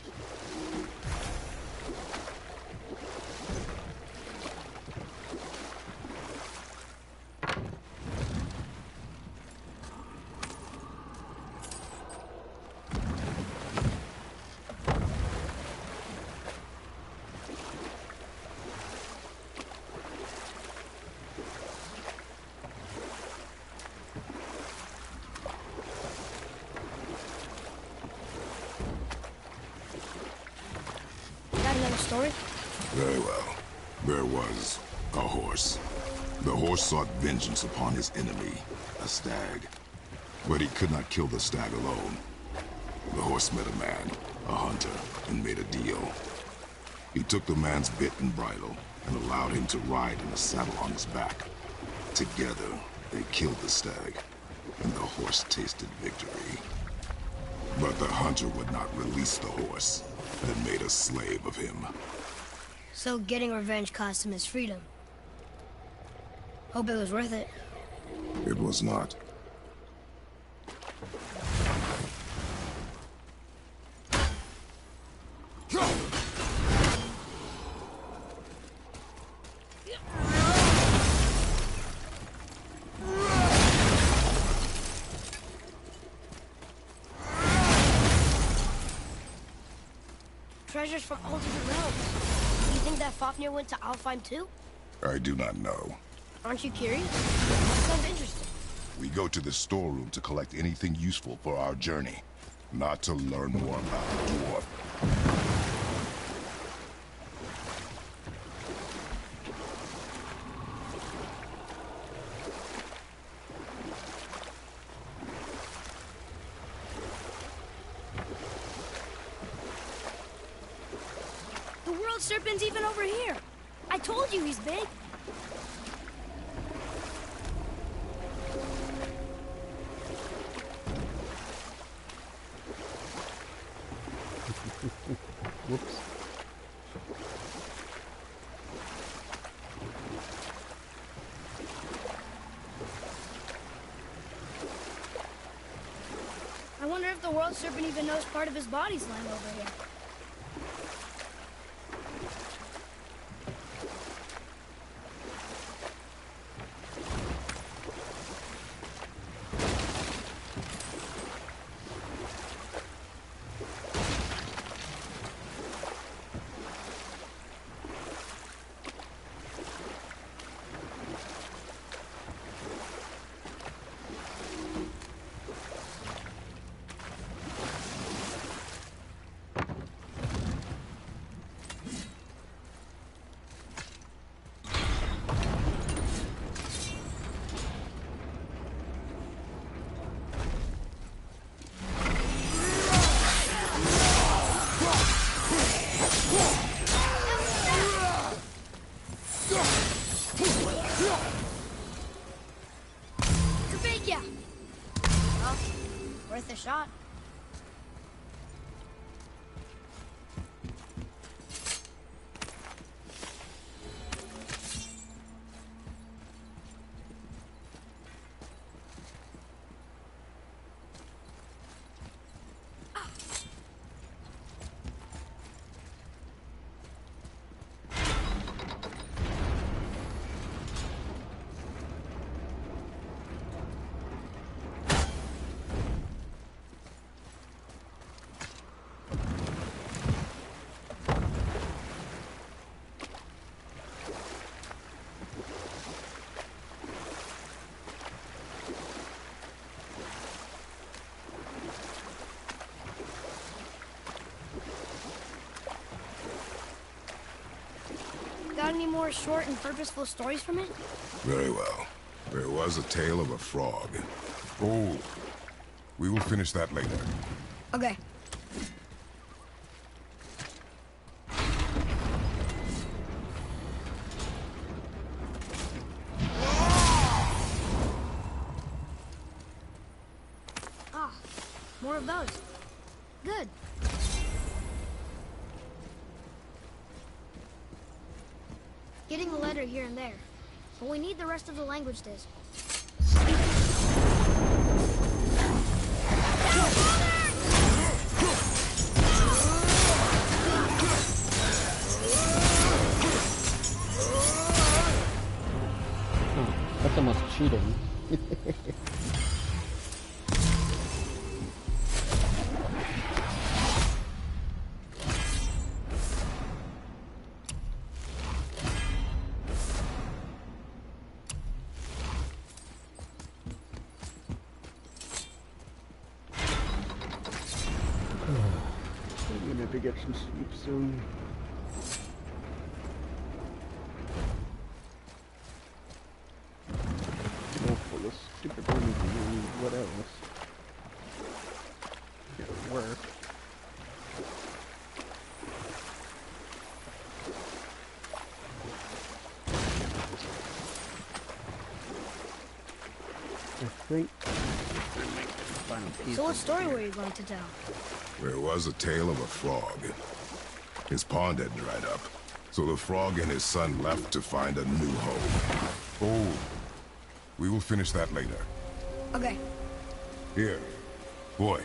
Got another story? Very well. There was a horse. The horse sought vengeance upon his enemy, a stag. But he could not kill the stag alone. The horse met a man, a hunter, and made a deal. He took the man's bit and bridle, and allowed him to ride in a saddle on his back. Together, they killed the stag, and the horse tasted victory. But the hunter would not release the horse, and made a slave of him. So getting revenge cost him his freedom. Hope it was worth it. It was not. Treasures from all different realms. You think that Fafnir went to Alfheim too? I do not know. Aren't you curious? Sounds interesting. We go to the storeroom to collect anything useful for our journey, not to learn more about the dwarf. The world serpent's even over here. I told you he's big. Whoops. I wonder if the world serpent even knows part of his body's lying over here. Carpathia! Well, worth a shot. Got any more short and purposeful stories from it? Very well. There was a tale of a frog. Oh, we will finish that later. Okay. Ah, more of those. Good. Getting a letter here and there. But we need the rest of the language disc. That's almost cheating. I'm gonna have to get some sleep soon. Full of stupid things and what else? It'll work. I think I might get the final piece. So what story were you going to tell? There was a tale of a frog. His pond had dried up, so the frog and his son left to find a new home. Oh, we will finish that later. Okay. Here, boy.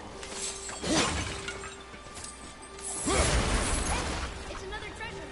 It's another treasure.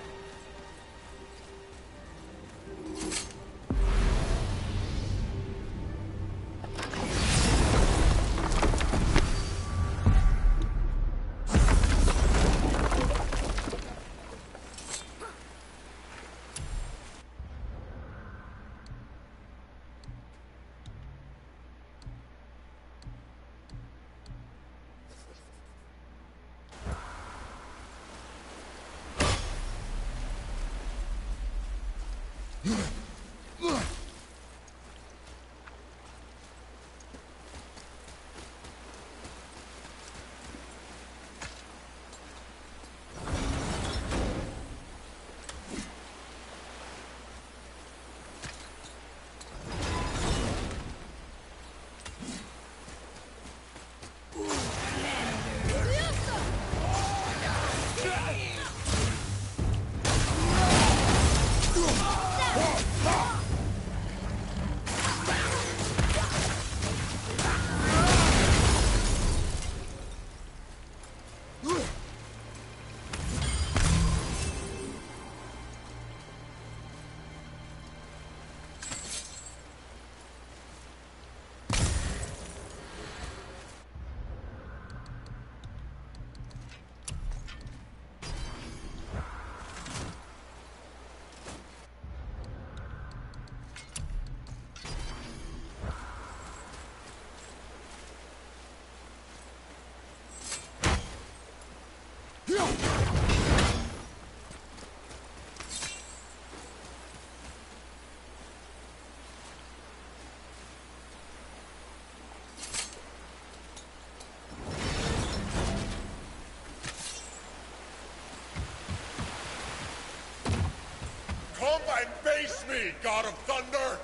Come and face me! me, God of Thunder!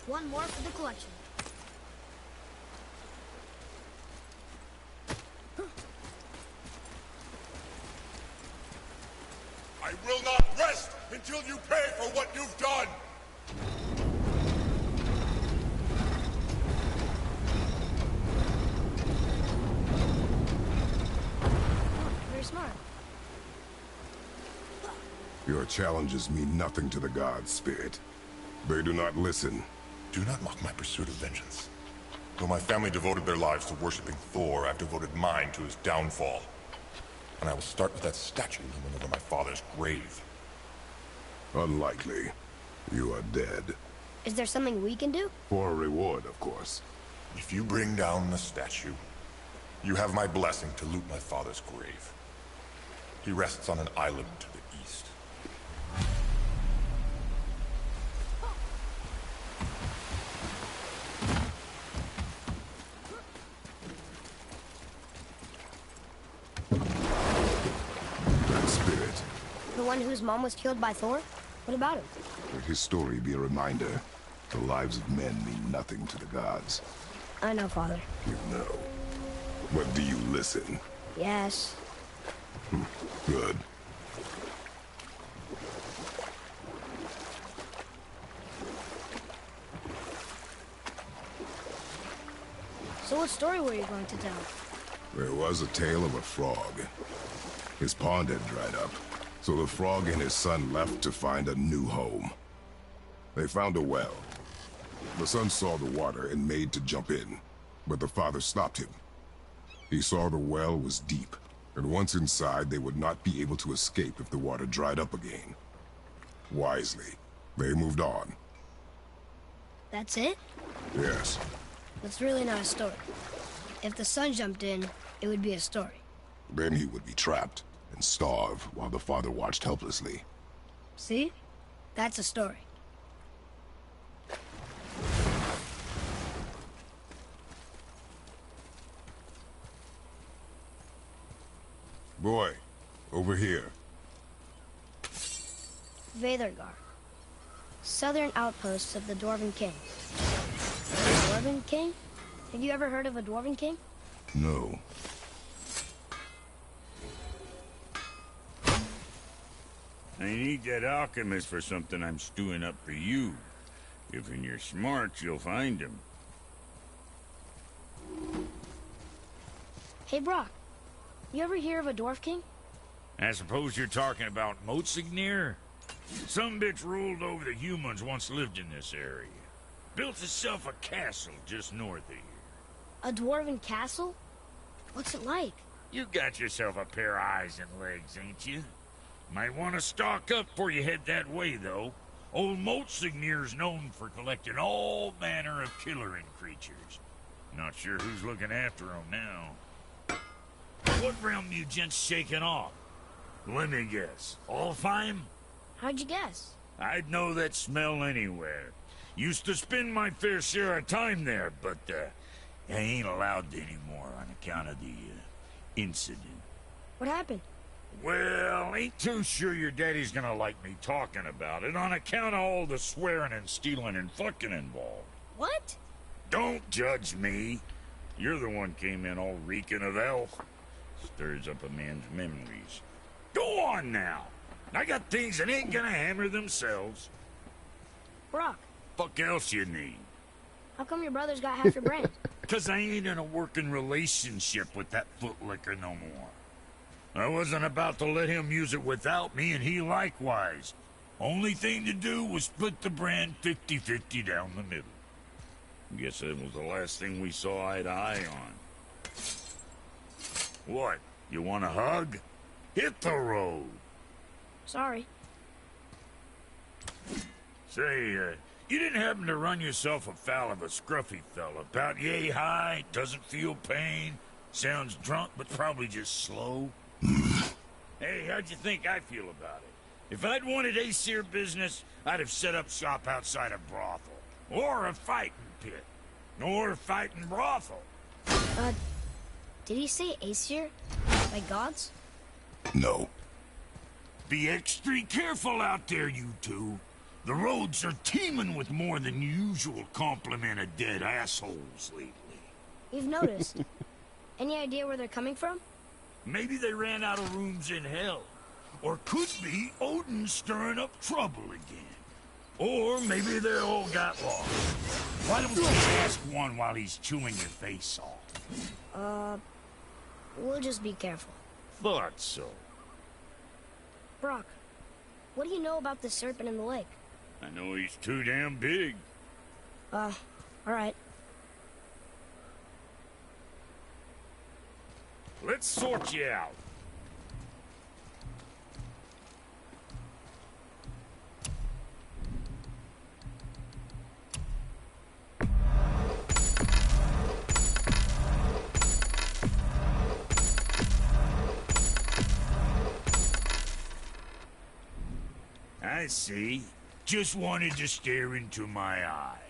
One more for the collection. I will not rest until you pay for what you've done! Very smart. Your challenges mean nothing to the gods, Spirit. They do not listen. Do not mock my pursuit of vengeance. Though my family devoted their lives to worshipping Thor, I've devoted mine to his downfall. And I will start with that statue looming over my father's grave. Unlikely. You are dead. Is there something we can do? For a reward, of course. If you bring down the statue, you have my blessing to loot my father's grave. He rests on an island to the east. That spirit. The one whose mom was killed by Thor? What about him? Let his story be a reminder. The lives of men mean nothing to the gods. I know, Father. You know. But do you listen? Yes. Good. So what story were you going to tell? There was a tale of a frog. His pond had dried up, so the frog and his son left to find a new home. They found a well. The son saw the water and made to jump in, but the father stopped him. He saw the well was deep, and once inside they would not be able to escape if the water dried up again. Wisely, they moved on. That's it? Yes. That's really not a story. If the son jumped in, it would be a story. Then he would be trapped and starve while the father watched helplessly. See? That's a story. Boy, over here. Veðrgar. Southern outposts of the Dwarven King. Dwarven King? Have you ever heard of a Dwarven King? No. I need that alchemist for something I'm stewing up for you. If you're smart, you'll find him. Hey, Brock. You ever hear of a Dwarf King? I suppose you're talking about Motsignir? Some bitch ruled over the humans once lived in this area. Built himself a castle just north of here. A Dwarven castle? What's it like? You got yourself a pair of eyes and legs, ain't you? Might want to stock up before you head that way, though. Old Motsignir's known for collecting all manner of killering creatures. Not sure who's looking after him now. What realm you gents shaking off? Let me guess. Alfheim? How'd you guess? I'd know that smell anywhere. Used to spend my fair share of time there, but I ain't allowed to anymore on account of the incident. What happened? Well, ain't too sure your daddy's gonna like me talking about it on account of all the swearing and stealing and fucking involved. What? Don't judge me. You're the one came in all reeking of elf. Stirs up a man's memories. Go on now. I got things that ain't gonna hammer themselves. Brock. Fuck else you need? How come your brother's got half your brain? 'Cause I ain't in a working relationship with that footlicker no more. I wasn't about to let him use it without me, and he likewise. Only thing to do was split the brand 50-50 down the middle. Guess that was the last thing we saw eye to eye on. What? You want a hug? Hit the road. Sorry. Say, you didn't happen to run yourself afoul of a scruffy fella, about yay high, doesn't feel pain, sounds drunk but probably just slow? Hey, how'd you think I feel about it? If I'd wanted Aesir business, I'd have set up shop outside a brothel. Or a fighting pit. Or a fighting brothel. Did he say Aesir? Like gods? No. Be extra careful out there, you two. The roads are teeming with more than usual complement of dead assholes lately. We've noticed. Any idea where they're coming from? Maybe they ran out of rooms in hell. Or could be Odin stirring up trouble again. Or maybe they all got lost. Why don't you ask one while he's chewing your face off? We'll just be careful. Thought so. Brock, what do you know about the serpent in the lake? I know he's too damn big. Alright. Let's sort you out. I see. Just wanted to stare into my eyes.